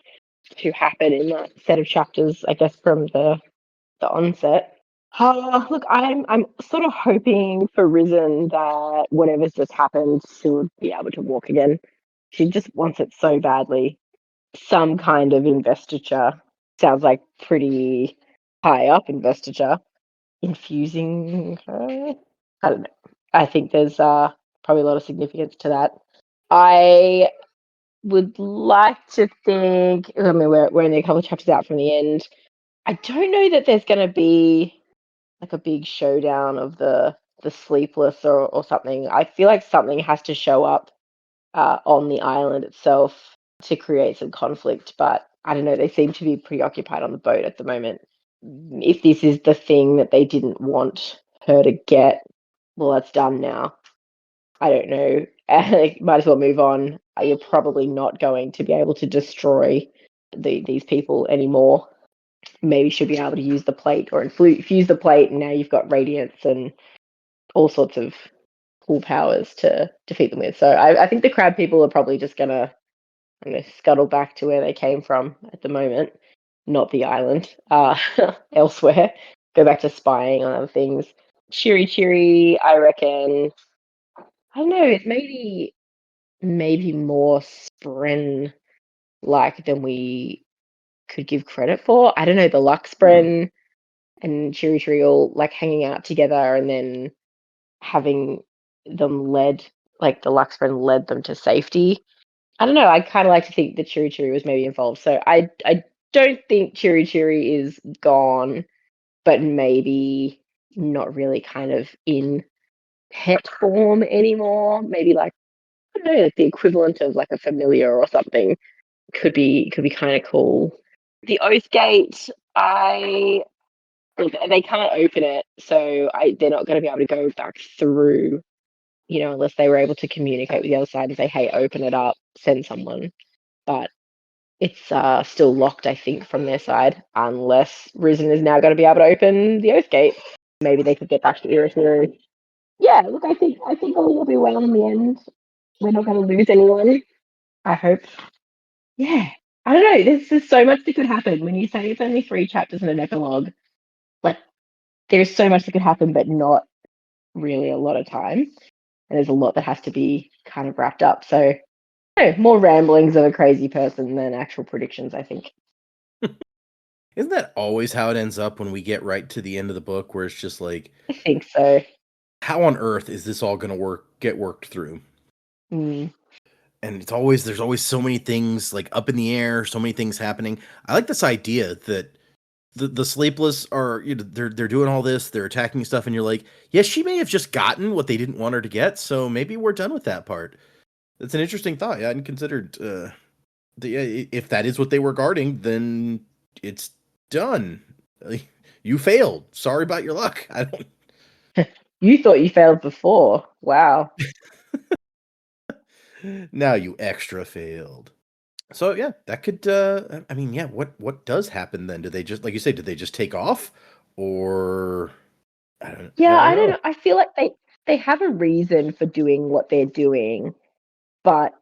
to happen in that set of chapters, I guess, from the onset. Look, I'm sort of hoping for Risen that whatever's just happened, she'll be able to walk again. She just wants it so badly. Some kind of investiture. Sounds like pretty high up investiture. Infusing her? I don't know. I think there's probably a lot of significance to that. I would like to think, I mean, we're only a couple of chapters out from the end. I don't know that there's going to be like a big showdown of the sleepless or something. I feel like something has to show up on the island itself to create some conflict, but I don't know. They seem to be preoccupied on the boat at the moment. If this is the thing that they didn't want her to get, well, that's done now. I don't know. Might as well move on. You're probably not going to be able to destroy these people anymore. Maybe she'll be able to use the plate or infuse the plate, and now you've got radiance and all sorts of cool powers to defeat them with. So I think the crab people are probably just gonna scuttle back to where they came from at the moment, not the island, elsewhere. Go back to spying on other things. Cheery, I reckon. I don't know. It's maybe more Spren like than we could give credit for. I don't know. The Lux Spren and Cheery all like hanging out together, and then having them led, like the Lux Spren led them to safety. I don't know. I kind of like to think that Cheery was maybe involved. So I don't think Cheery is gone, but maybe not really kind of in pet form anymore. Maybe like, I don't know, like the equivalent of like a familiar or something could be kind of cool. The Oath Gate, they can't open it, so they're not going to be able to go back through, unless they were able to communicate with the other side and say, hey, open it up, send someone. But it's still locked, I think, from their side, unless Risen is now going to be able to open the Oath Gate. Maybe they could get back to Irithir. Yeah, look, I think all will be well in the end. We're not going to lose anyone, I hope. Yeah, I don't know. There's so much that could happen. When you say it's only 3 chapters and an epilogue, like, there's so much that could happen, but not really a lot of time. And there's a lot that has to be kind of wrapped up. So, more ramblings of a crazy person than actual predictions, I think. Isn't that always how it ends up when we get right to the end of the book, where it's just like, I think so. how on earth is this all going to get worked through? Mm. And there's always so many things like up in the air, so many things happening. I like this idea that the sleepless are, they're doing all this, they're attacking stuff, and you're like, yes, she may have just gotten what they didn't want her to get, so maybe we're done with that part. That's an interesting thought. Yeah, I hadn't considered if that is what they were guarding, then it's done. You failed. Sorry about your luck. I don't. You thought you failed before. Wow. Now you extra failed. So yeah, that could. I mean, yeah. What does happen then? Do they just, like you say, did they just take off, or Yeah, I I don't don't know. know. I feel like they have a reason for doing what they're doing, but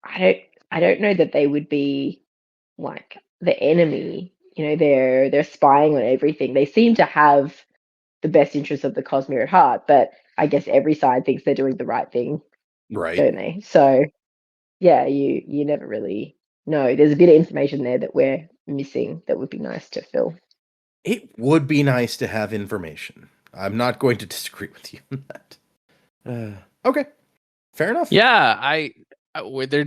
I don't know that they would be like the enemy. You know, they're spying on everything. They seem to have the best interests of the Cosmere at heart, but I guess every side thinks they're doing the right thing, Right. don't they? So yeah, you never really know. There's a bit of information there that we're missing that would be nice to fill. It would be nice to have information. I'm not going to disagree with you on that. Okay, fair enough. Yeah, there,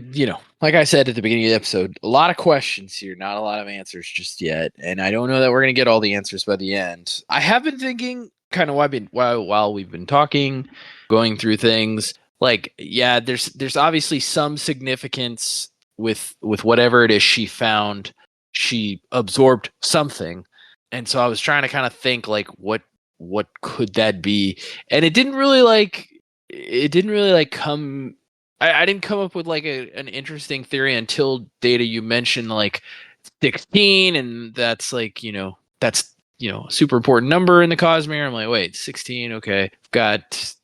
like I said at the beginning of the episode, a lot of questions here, not a lot of answers just yet, and I don't know that we're gonna get all the answers by the end. I have been thinking, kind of while we've been talking, going through things. Like, yeah, there's obviously some significance with whatever it is she found. She absorbed something, and so I was trying to kind of think like what could that be, and it didn't really like come. I didn't come up with like an interesting theory until Data you mentioned like 16, and that's like that's a super important number in the Cosmere. I'm like, wait, 16, okay. Got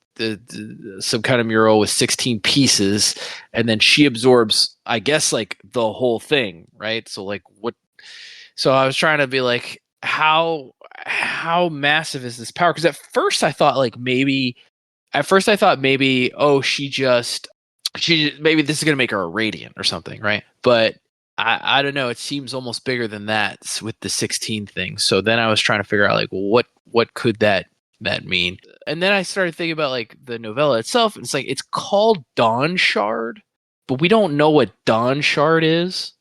some kind of mural with 16 pieces, and then she absorbs, I guess, like the whole thing, right? So like what? So I was trying to be like, how massive is this power? Because at first I thought maybe, oh, maybe this is gonna make her a radiant or something, right? But I don't know. It seems almost bigger than that with the 16 thing. So then I was trying to figure out like what could that mean? And then I started thinking about like the novella itself. And it's like it's called Dawnshard, but we don't know what Dawnshard is.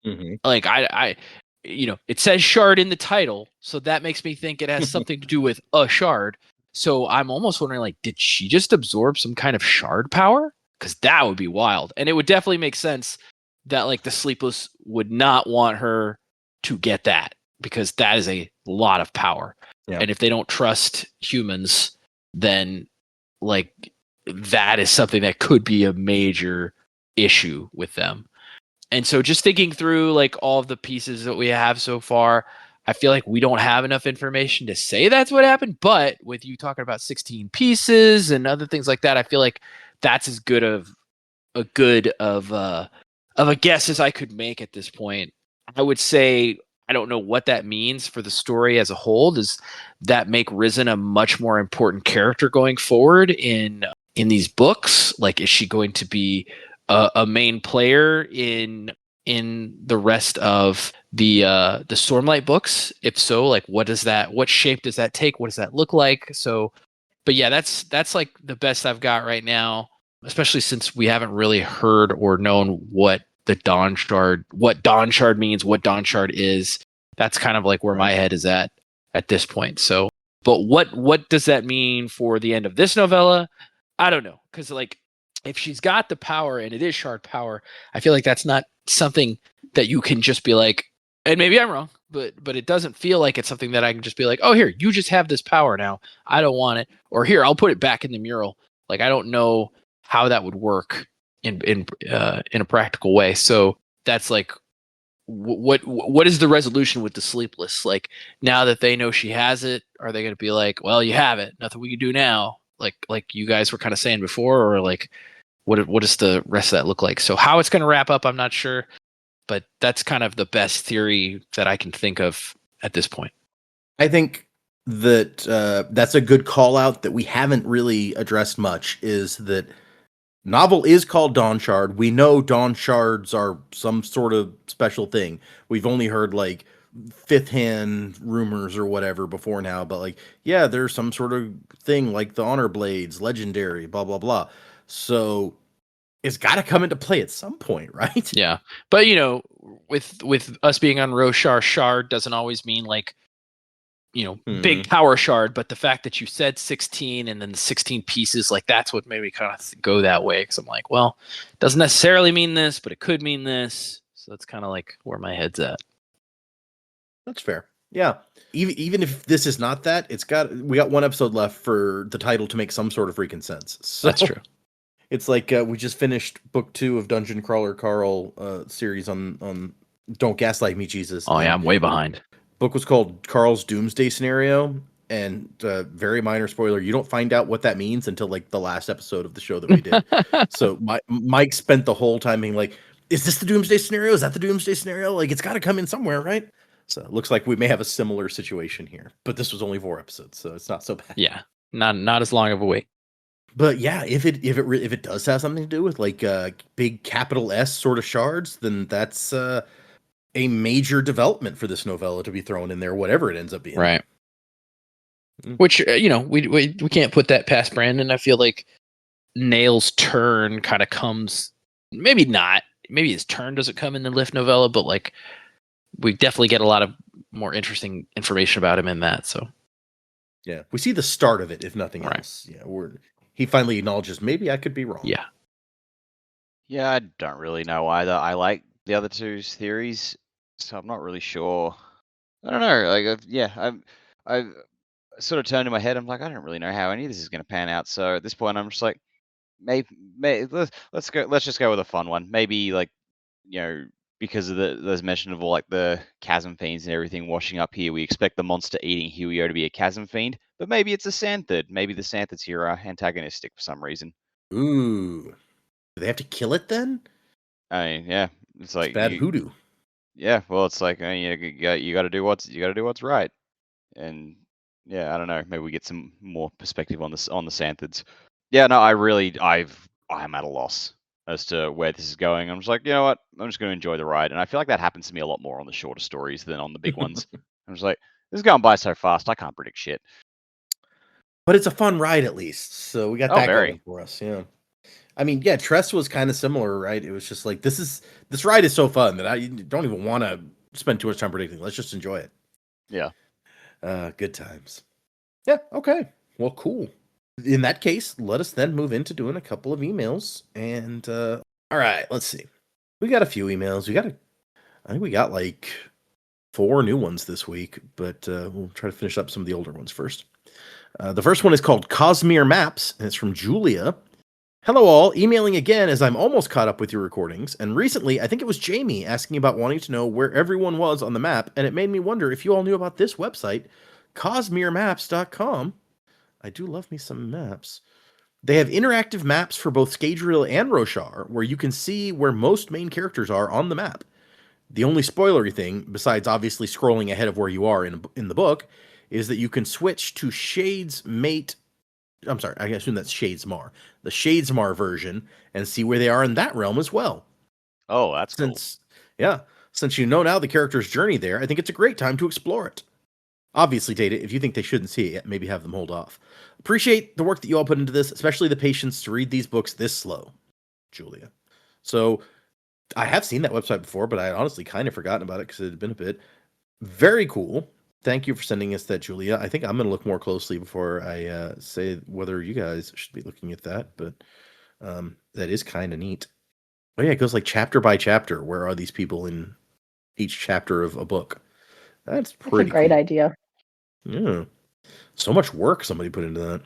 Mm-hmm. Like I it says shard in the title, so that makes me think it has something to do with a shard. So I'm almost wondering, like, did she just absorb some kind of shard power? Because that would be wild, and it would definitely make sense that like the Sleepless would not want her to get that because that is a lot of power. Yeah. And if they don't trust humans, then like that is something that could be a major issue with them. And so just thinking through like all of the pieces that we have so far, I feel like we don't have enough information to say that's what happened. But with you talking about 16 pieces and other things like that, I feel like that's as good of a guess as I could make at this point. I would say I don't know what that means for the story as a whole. Does that make Risen a much more important character going forward in these books? Like, is she going to be a main player in the rest of the Stormlight books? If so, like what shape does that take? What does that look like? So, but yeah, that's like the best I've got right now, especially since we haven't really heard or known what Dawnshard means, what Dawnshard is. That's kind of like where my head is at this point. So, but what does that mean for the end of this novella? I don't know, because like if she's got the power and it is shard power, I feel like that's not something that you can just be like, and maybe I'm wrong, but it doesn't feel like it's something that I can just be like, oh, here, you just have this power now. I don't want it. Or here, I'll put it back in the mural. Like, I don't know how that would work in a practical way. So that's like, what is the resolution with the Sleepless? Like, now that they know she has it, are they going to be like, well, you have it, nothing we can do now? Like you guys were kind of saying before, or like what does the rest of that look like? So how it's going to wrap up, I'm not sure, but that's kind of the best theory that I can think of at this point. I think that that's a good call out that we haven't really addressed much, is that novel is called Dawnshard. We know Dawnshards are some sort of special thing. We've only heard like fifth hand rumors or whatever before now, but like, yeah, there's some sort of thing like the Honor Blades, legendary, blah, blah, blah. So it's got to come into play at some point, right? Yeah. But with us being on Roshar, shard doesn't always mean like, big power shard, but the fact that you said 16 and then the 16 pieces, like that's what made me kind of go that way. Cause I'm like, well, it doesn't necessarily mean this, but it could mean this. So that's kind of like where my head's at. That's fair. Yeah. Even if this is not that, we got one episode left for the title to make some sort of freaking sense. So That's true. it's like we just finished book 2 of Dungeon Crawler Carl series on Don't Gaslight Me, Jesus. Oh yeah, I'm way behind. Book was called Carl's Doomsday Scenario, and very minor spoiler, you don't find out what that means until like the last episode of the show that we did. So Mike spent the whole time being like, is this the Doomsday Scenario? Is that the Doomsday Scenario? Like, it's got to come in somewhere, right? So it looks like we may have a similar situation here, but this was only 4 episodes, so it's not so bad. Yeah, not as long of a wait. But yeah, if it does have something to do with like big capital S sort of shards, then that's a major development for this novella to be thrown in there, whatever it ends up being. Right. Mm. Which we can't put that past Brandon. I feel like Nail's turn kind of comes. Maybe not. Maybe his turn doesn't come in the Lift novella, but like we definitely get a lot of more interesting information about him in that. So yeah, we see the start of it, if nothing Right. else. Yeah, he finally acknowledges maybe I could be wrong. yeah. Yeah, I don't really know either. I like the other two's theories, so I'm not really sure. I don't know. Like, I've sort of turned in my head. I'm like, I don't really know how any of this is going to pan out. So at this point, I'm just like, maybe let's go. Let's just go with a fun one. Maybe like, because of there's mention of all like the chasm fiends and everything washing up here, we expect the monster eating Huio to be a chasm fiend, but maybe it's a Santhid. Maybe the Santhids here are antagonistic for some reason. Ooh, do they have to kill it then? I mean, yeah, it's like It's bad hoodoo. Yeah, well, it's like you got to do what's right, and yeah, I don't know. Maybe we get some more perspective on the Santhids. Yeah, no, I'm at a loss as to where this is going. I'm just like, you know what? I'm just going to enjoy the ride, and I feel like that happens to me a lot more on the shorter stories than on the big ones. I'm just like, this is going by so fast, I can't predict shit. But it's a fun ride at least, so we got that very. going for us. Yeah. I mean, yeah, Tress was kind of similar, right? It was just like this ride is so fun that I don't even want to spend too much time predicting. Let's just enjoy it. Yeah. Good times. Yeah, okay. Well, cool. In that case, let us then move into doing a couple of emails. And all right, let's see. We got a few emails. I think we got like 4 new ones this week, but we'll try to finish up some of the older ones first. The first one is called Cosmere Maps, and it's from Julia. Hello all, emailing again as I'm almost caught up with your recordings, and recently I think it was Jamie asking about wanting to know where everyone was on the map, and it made me wonder if you all knew about this website, cosmeremaps.com. I do love me some maps. They have interactive maps for both Scadrial and Roshar, where you can see where most main characters are on the map. The only spoilery thing, besides obviously scrolling ahead of where you are in the book, is that you can switch to Shadesmate. I'm sorry, I assume that's Shadesmar. The Shadesmar version, and see where they are in that realm as well. Oh, that's cool. Since you know now the character's journey there, I think it's a great time to explore it. Obviously, Data, if you think they shouldn't see it yet, maybe have them hold off. Appreciate the work that you all put into this, especially the patience to read these books this slow, Julia. So, I have seen that website before, but I had honestly kind of forgotten about it because it had been a bit. Very cool. Thank you for sending us that, Julia. I think I'm going to look more closely before I say whether you guys should be looking at that, but that is kind of neat. Oh yeah, it goes like chapter by chapter. Where are these people in each chapter of a book? That's pretty a great cool. idea. Yeah. So much work somebody put into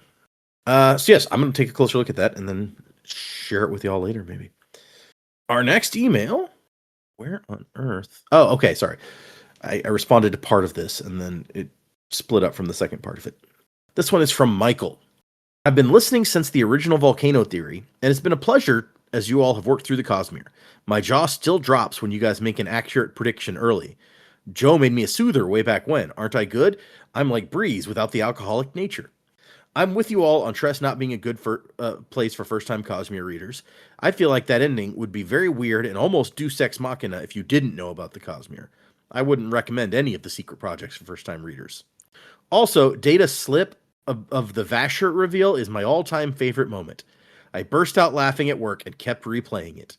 that. So yes, I'm going to take a closer look at that and then share it with y'all later, maybe. Our next email. Where on earth? Oh, okay, sorry. I responded to part of this, and then it split up from the second part of it. This one is from Michael. I've been listening since the original volcano theory, and it's been a pleasure as you all have worked through the Cosmere. My jaw still drops when you guys make an accurate prediction early. Joe made me a soother way back when. Aren't I good? I'm like Breeze without the alcoholic nature. I'm with you all on Tress not being a good place for first-time Cosmere readers. I feel like that ending would be very weird and almost Deus Ex Machina if you didn't know about the Cosmere. I wouldn't recommend any of the secret projects for first-time readers. Also, Data's slip of the Vasher reveal is my all-time favorite moment. I burst out laughing at work and kept replaying it.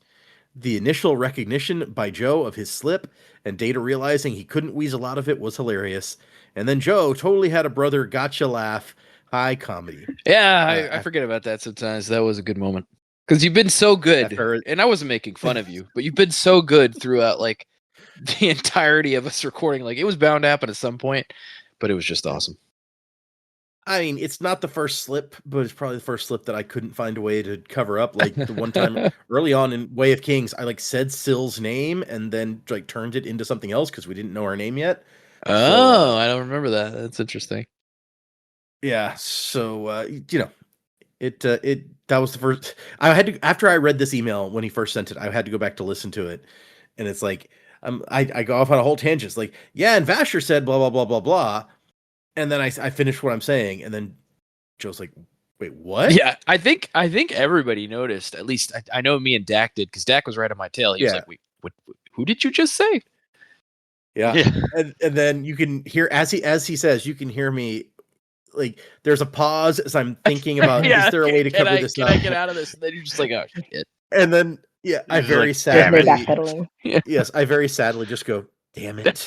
The initial recognition by Joe of his slip and Data realizing he couldn't weasel out of it was hilarious. And then Joe totally had a brother gotcha laugh. High comedy. Yeah, I forget about that sometimes. That was a good moment. Because you've been so good. And I wasn't making fun of you, but you've been so good throughout, like, the entirety of us recording. Like, it was bound to happen at some point, but it was just awesome. I mean, it's not the first slip, but it's probably the first slip that I couldn't find a way to cover up. Like the one time early on in Way of Kings, I like said Syl's name and then like turned it into something else because we didn't know her name yet. Oh, I don't remember that. That's interesting. Yeah, so you know, that was the first. I had to, after I read this email when he first sent it, I had to go back to listen to it, and it's like I go off on a whole tangent. It's like, yeah, and Vasher said blah blah blah blah blah, and then I finish what I'm saying, and then Joe's like, wait, what? Yeah, I think everybody noticed. At least I know me and Dak did, because Dak was right on my tail. He was like, wait, what? Who did you just say? Yeah. And then you can hear as he says, you can hear me. Like there's a pause as I'm thinking about is there a way to cover this Can now? I get out of this? And then you're just like, oh shit. And then I He's very like, sadly backpedaling. yes, I very sadly just go, damn it.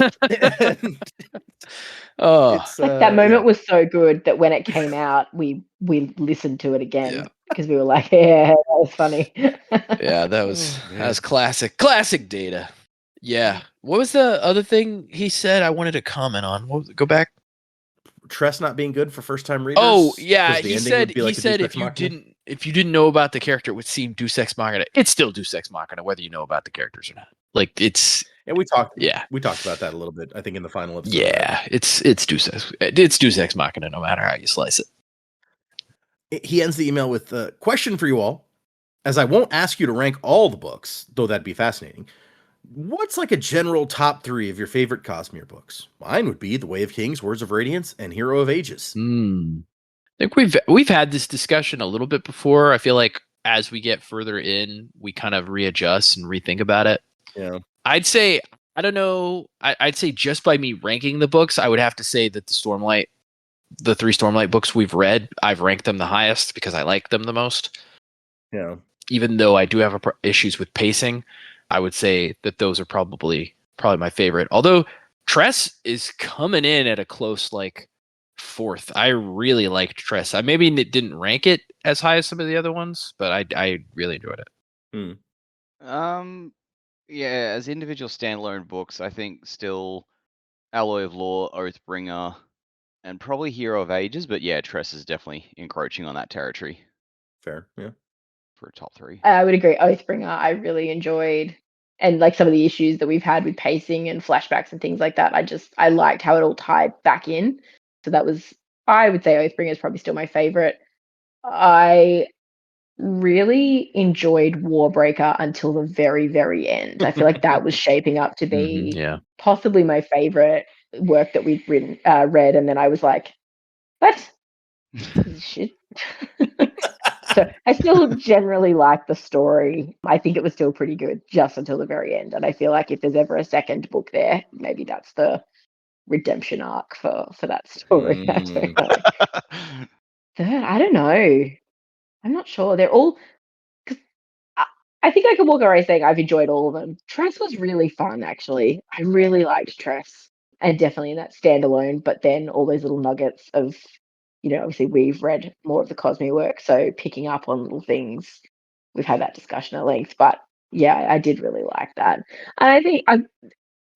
Oh, It's, That moment was so good that when it came out, we listened to it again Yeah. because we were like, yeah, that was funny. yeah, that was classic Data. Yeah. What was the other thing he said I wanted to comment on? Go back. Tress not being good for first time readers. Oh yeah, 'cause the he ending said would be like a Deus if Ex you Machina. didn't know about the character, it would seem Deus Ex Machina. It's still Deus Ex Machina, whether you know about the characters or not. Like it's And we talked yeah about that a little bit, I think, in the final episode. yeah it's Deus Ex Machina, no matter how you slice it. He ends the email with a question for you all. As I won't ask you to rank all the books, though that'd be fascinating. What's like a general top 3 of your favorite Cosmere books? Mine would be The Way of Kings, Words of Radiance, and Hero of Ages. I think we've had this discussion a little bit before. I feel like as we get further in, we kind of readjust and rethink about it. Yeah. I'd say, I don't know, I'd say just by me ranking the books, I would have to say that the 3 Stormlight books we've read, I've ranked them the highest because I like them the most. Yeah. Even though I do have issues with pacing, I would say that those are probably my favorite. Although Tress is coming in at a close like 4th. I really liked Tress. I maybe didn't rank it as high as some of the other ones, but I really enjoyed it. Yeah, as individual standalone books, I think still Alloy of Law, Oathbringer, and probably Hero of Ages, but yeah, Tress is definitely encroaching on that territory Fair. Yeah. for a top 3. I would agree. Oathbringer, I really enjoyed, and like some of the issues that we've had with pacing and flashbacks and things like that. I liked how it all tied back in. So I would say Oathbringer is probably still my favorite. I really enjoyed Warbreaker until the very, very end. I feel like that was shaping up to be Yeah. possibly my favorite work that we've read, and then I was like, what? This is shit. So I still generally like the story. I think it was still pretty good just until the very end. And I feel like if there's ever a second book there, maybe that's the redemption arc for that story. I don't know. Third, I don't know. I'm not sure. They're all, because I think I can walk away saying I've enjoyed all of them. Tress was really fun, actually. I really liked Tress, and definitely in that standalone, but then all those little nuggets of, obviously we've read more of the Cosmere work, so picking up on little things, we've had that discussion at length, but yeah, I did really like that. And I think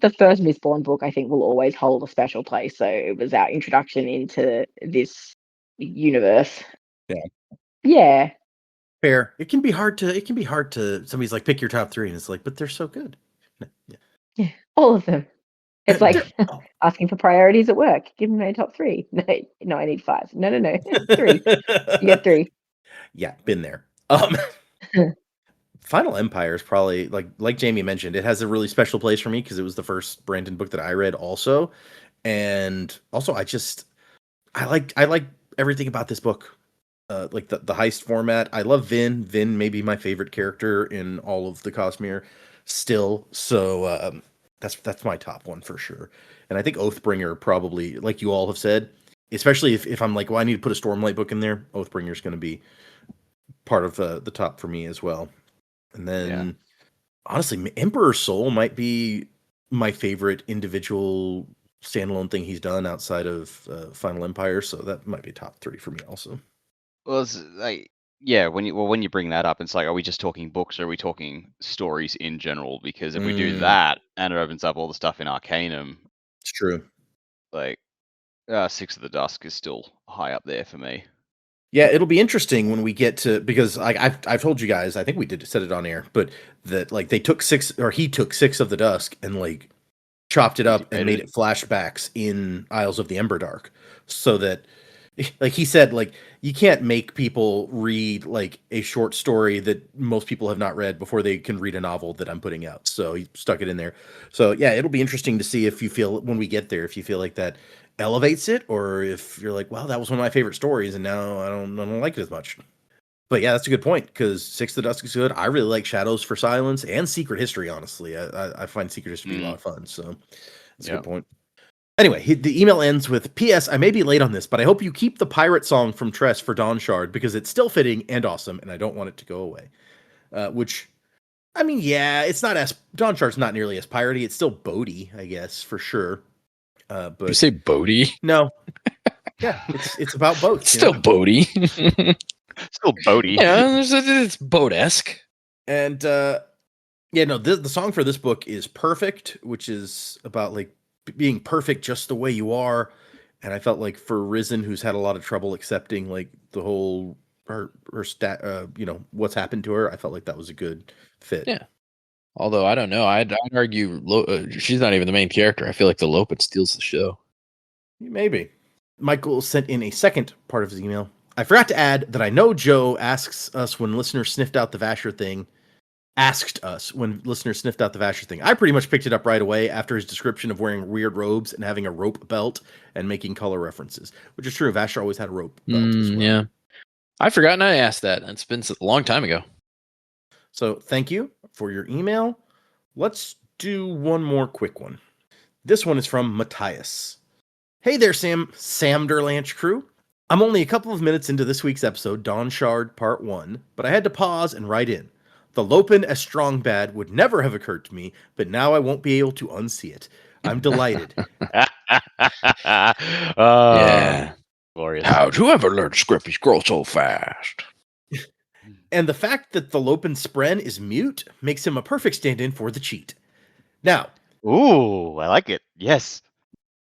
the first Mistborn book, I think, will always hold a special place. So it was our introduction into this universe. Yeah. Yeah. Fair. It can be hard to somebody's like, pick your top 3, and it's like, but they're so good. Yeah, all of them. It's like asking for priorities at work. Give me my top 3. No, I need 5. No. 3. You get 3. Yeah, been there. Final Empire is probably like Jamie mentioned, it has a really special place for me because it was the first Brandon book that I read also. And also I like everything about this book. Like the heist format. I love Vin. Vin may be my favorite character in all of the Cosmere still. So that's my top one for sure. And I think Oathbringer probably, like you all have said, especially if I'm like, well, I need to put a Stormlight book in there, Oathbringer is going to be part of the top for me as well. And then honestly, Emperor's Soul might be my favorite individual standalone thing he's done outside of Final Empire. So that might be top 3 for me also. Well, it's like, yeah, when you bring that up, it's like, are we just talking books or are we talking stories in general? Because if we do that and it opens up all the stuff in Arcanum. It's true. Like, Six of the Dusk is still high up there for me. Yeah, it'll be interesting when we get to, because like I've told you guys, I think we said it on air, but that like he took Six of the Dusk and like chopped it up and made it flashbacks in Isles of the Emberdark, so that like he said, like you can't make people read like a short story that most people have not read before they can read a novel that I'm putting out. So he stuck it in there. So yeah, it'll be interesting to see if you feel, when we get there, if you feel like that elevates it, or if you're like, wow, that was one of my favorite stories and now I don't like it as much. But yeah, that's a good point, because Six of the Dusk is good. I really like Shadows for Silence and Secret History, honestly. I find Secret History a lot of fun, so that's a good point. Anyway, the email ends with, P.S. I may be late on this, but I hope you keep the pirate song from Tress for Dawnshard, because it's still fitting and awesome, and I don't want it to go away. Which, I mean, yeah, it's not as, Dawnshard's not nearly as piratey. It's still boaty, I guess, for sure. But you say boaty? No. Yeah, it's about boats. It's still boaty. Still boaty. Yeah, it's boat-esque. And yeah, no, the song for this book is Perfect, which is about like being perfect just the way you are. And I felt like for Risen, who's had a lot of trouble accepting like the whole her what's happened to her, I felt like that was a good fit. Yeah. Although I don't know, I'd argue she's not even the main character. I feel like the Lopin steals the show. Maybe. Michael sent in a second part of his email. I forgot to add that I know Joe asked us when listeners sniffed out the Vasher thing. I pretty much picked it up right away after his description of wearing weird robes and having a rope belt and making color references, which is true. Vasher always had a rope belt as well. Yeah. I've forgotten I asked that. It's been a long time ago. So thank you for your email. Let's do one more quick one. This one is from Matthias. Hey there, Sam Derlanch crew. I'm only a couple of minutes into this week's episode, Dawnshard Part 1, but I had to pause and write in. The Lopin as strong bad would never have occurred to me, but now I won't be able to unsee it. I'm delighted. Yeah. Glorious. How'd you ever learn Scrippy scroll so fast? And the fact that the Lopin Spren is mute makes him a perfect stand-in for the cheat. Now, ooh, I like it. Yes.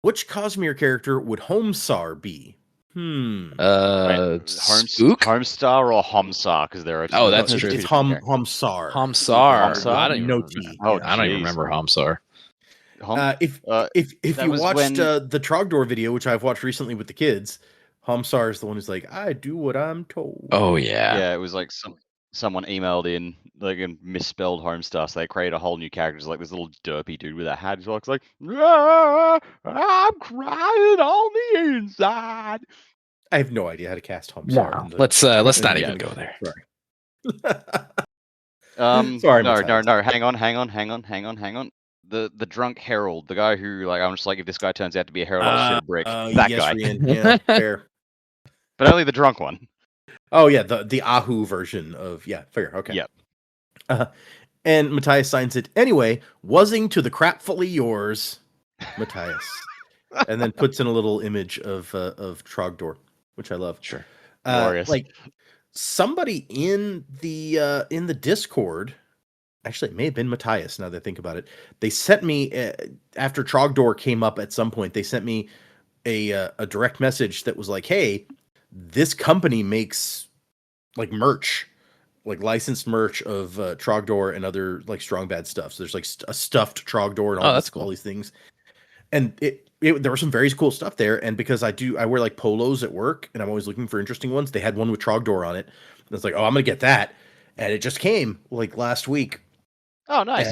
which Cosmere character would Homesar be? Spook? Homestar or Homsar? Because there are. Oh, that's true. It's Homsar. Homsar? I don't even, no T. I don't even remember Homsar. If you watched the Trogdor video, which I've watched recently with the kids, Homsar is the one who's like, I do what I'm told. Oh yeah. Yeah, it was like someone emailed in like and misspelled Homestar, so they created a whole new character. It's like this little derpy dude with a hat. He's like, I'm crying on the inside. I have no idea how to cast Homesar. No. Let's not even go there. Sorry. Sorry. Matthias. No. Hang on. The drunk herald, the guy who like I'm just like, if this guy turns out to be a herald, I'll shit a brick. That yes, guy. Rian. Yeah, fair. But only the drunk one. Oh yeah, the Ahu version of fair. Okay. Yep. And Matthias signs it anyway. Wuzzing to the crapfully yours, Matthias, and then puts in a little image of Trogdor, which I love. Sure. Glorious. Like somebody in the Discord. Actually, it may have been Matthias. Now that I think about it, they sent me after Trogdor came up at some point. They sent me a direct message that was like, "Hey, this company makes like merch, like licensed merch of Trogdor and other like strong bad stuff. So there's like a stuffed Trogdor and all, all these things. And there was some very cool stuff there. And because I wear like polos at work, and I'm always looking for interesting ones. They had one with Trogdor on it. And it's like, oh, I'm gonna get that, and it just came like last week. Oh, nice.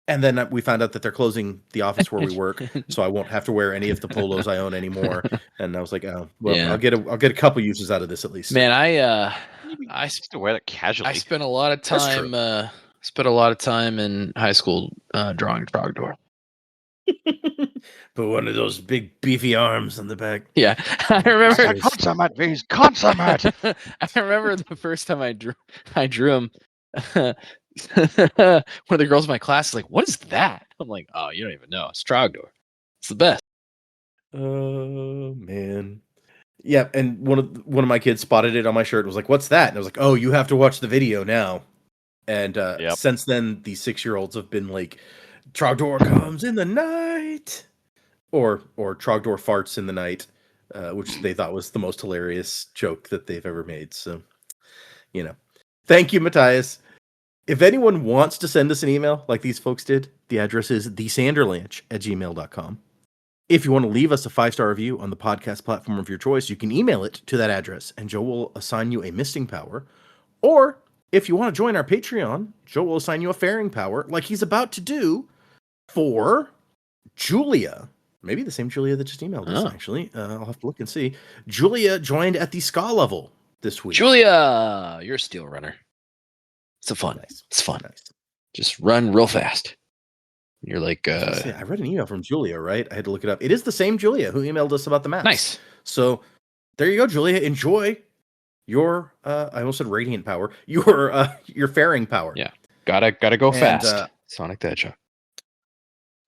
And then we found out that they're closing the office where we work, so I won't have to wear any of the polos I own anymore. And I was like, oh, well, yeah. I'll get a couple uses out of this at least. Man, I still wear that casually. I spent a lot of time in high school drawing Trogdor. Put one of those big beefy arms on the back. Yeah, I remember. Consummate, please, consummate. I remember the first time I drew him. One of the girls in my class is like, "What is that?" I'm like, "Oh, you don't even know. It's Trogdor. It's the best." Oh man, yeah. And one of my kids spotted it on my shirt. Was like, "What's that?" And I was like, "Oh, you have to watch the video now." And since then, the 6-year-olds have been like Trogdor comes in the night, or Trogdor farts in the night, which they thought was the most hilarious joke that they've ever made. So, thank you, Matthias. If anyone wants to send us an email like these folks did, the address is thesanderlanch@gmail.com. If you want to leave us a 5-star review on the podcast platform of your choice, you can email it to that address, and Joe will assign you a misting power. Or if you want to join our Patreon, Joe will assign you a faring power, like he's about to do for Julia. Maybe the same Julia that just emailed us, actually. I'll have to look and see. Julia joined at the ska level this week. Julia, you're a steel runner. It's fun. Nice. It's fun. Nice. Just run real fast. You're like, I read an email from Julia, right? I had to look it up. It is the same Julia who emailed us about the maps. nice. So there you go, Julia. Enjoy your I almost said radiant power. Your faring power. Yeah. Gotta go And, fast. Sonic the Hedgehog.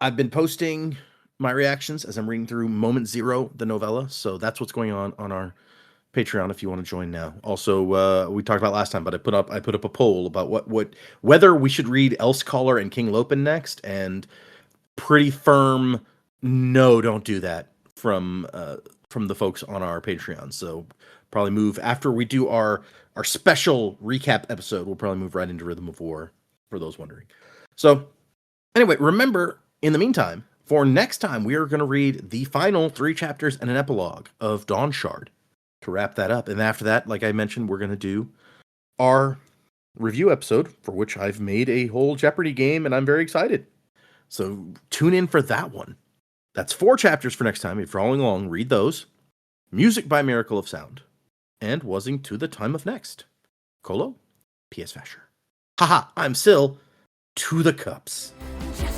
I've been posting my reactions as I'm reading through Moment Zero, the novella. So that's what's going on our Patreon if you want to join now. Also, we talked about last time, but I put up a poll about whether we should read Elsecaller and King Lopen next, and pretty firm no, don't do that from the folks on our Patreon. So probably move after we do our special recap episode. We'll probably move right into Rhythm of War for those wondering. So anyway, remember, in the meantime, for next time, we are going to read the final 3 chapters and an epilogue of Dawnshard to wrap that up. And after that, like I mentioned, we're going to do our review episode, for which I've made a whole Jeopardy game, and I'm very excited. So tune in for that one. That's 4 chapters for next time. If you're following along, read those. Music by Miracle of Sound. And Wasing to the Time of Next. Colo, P.S. Vasher. Haha, I'm Sil. To the cups. Just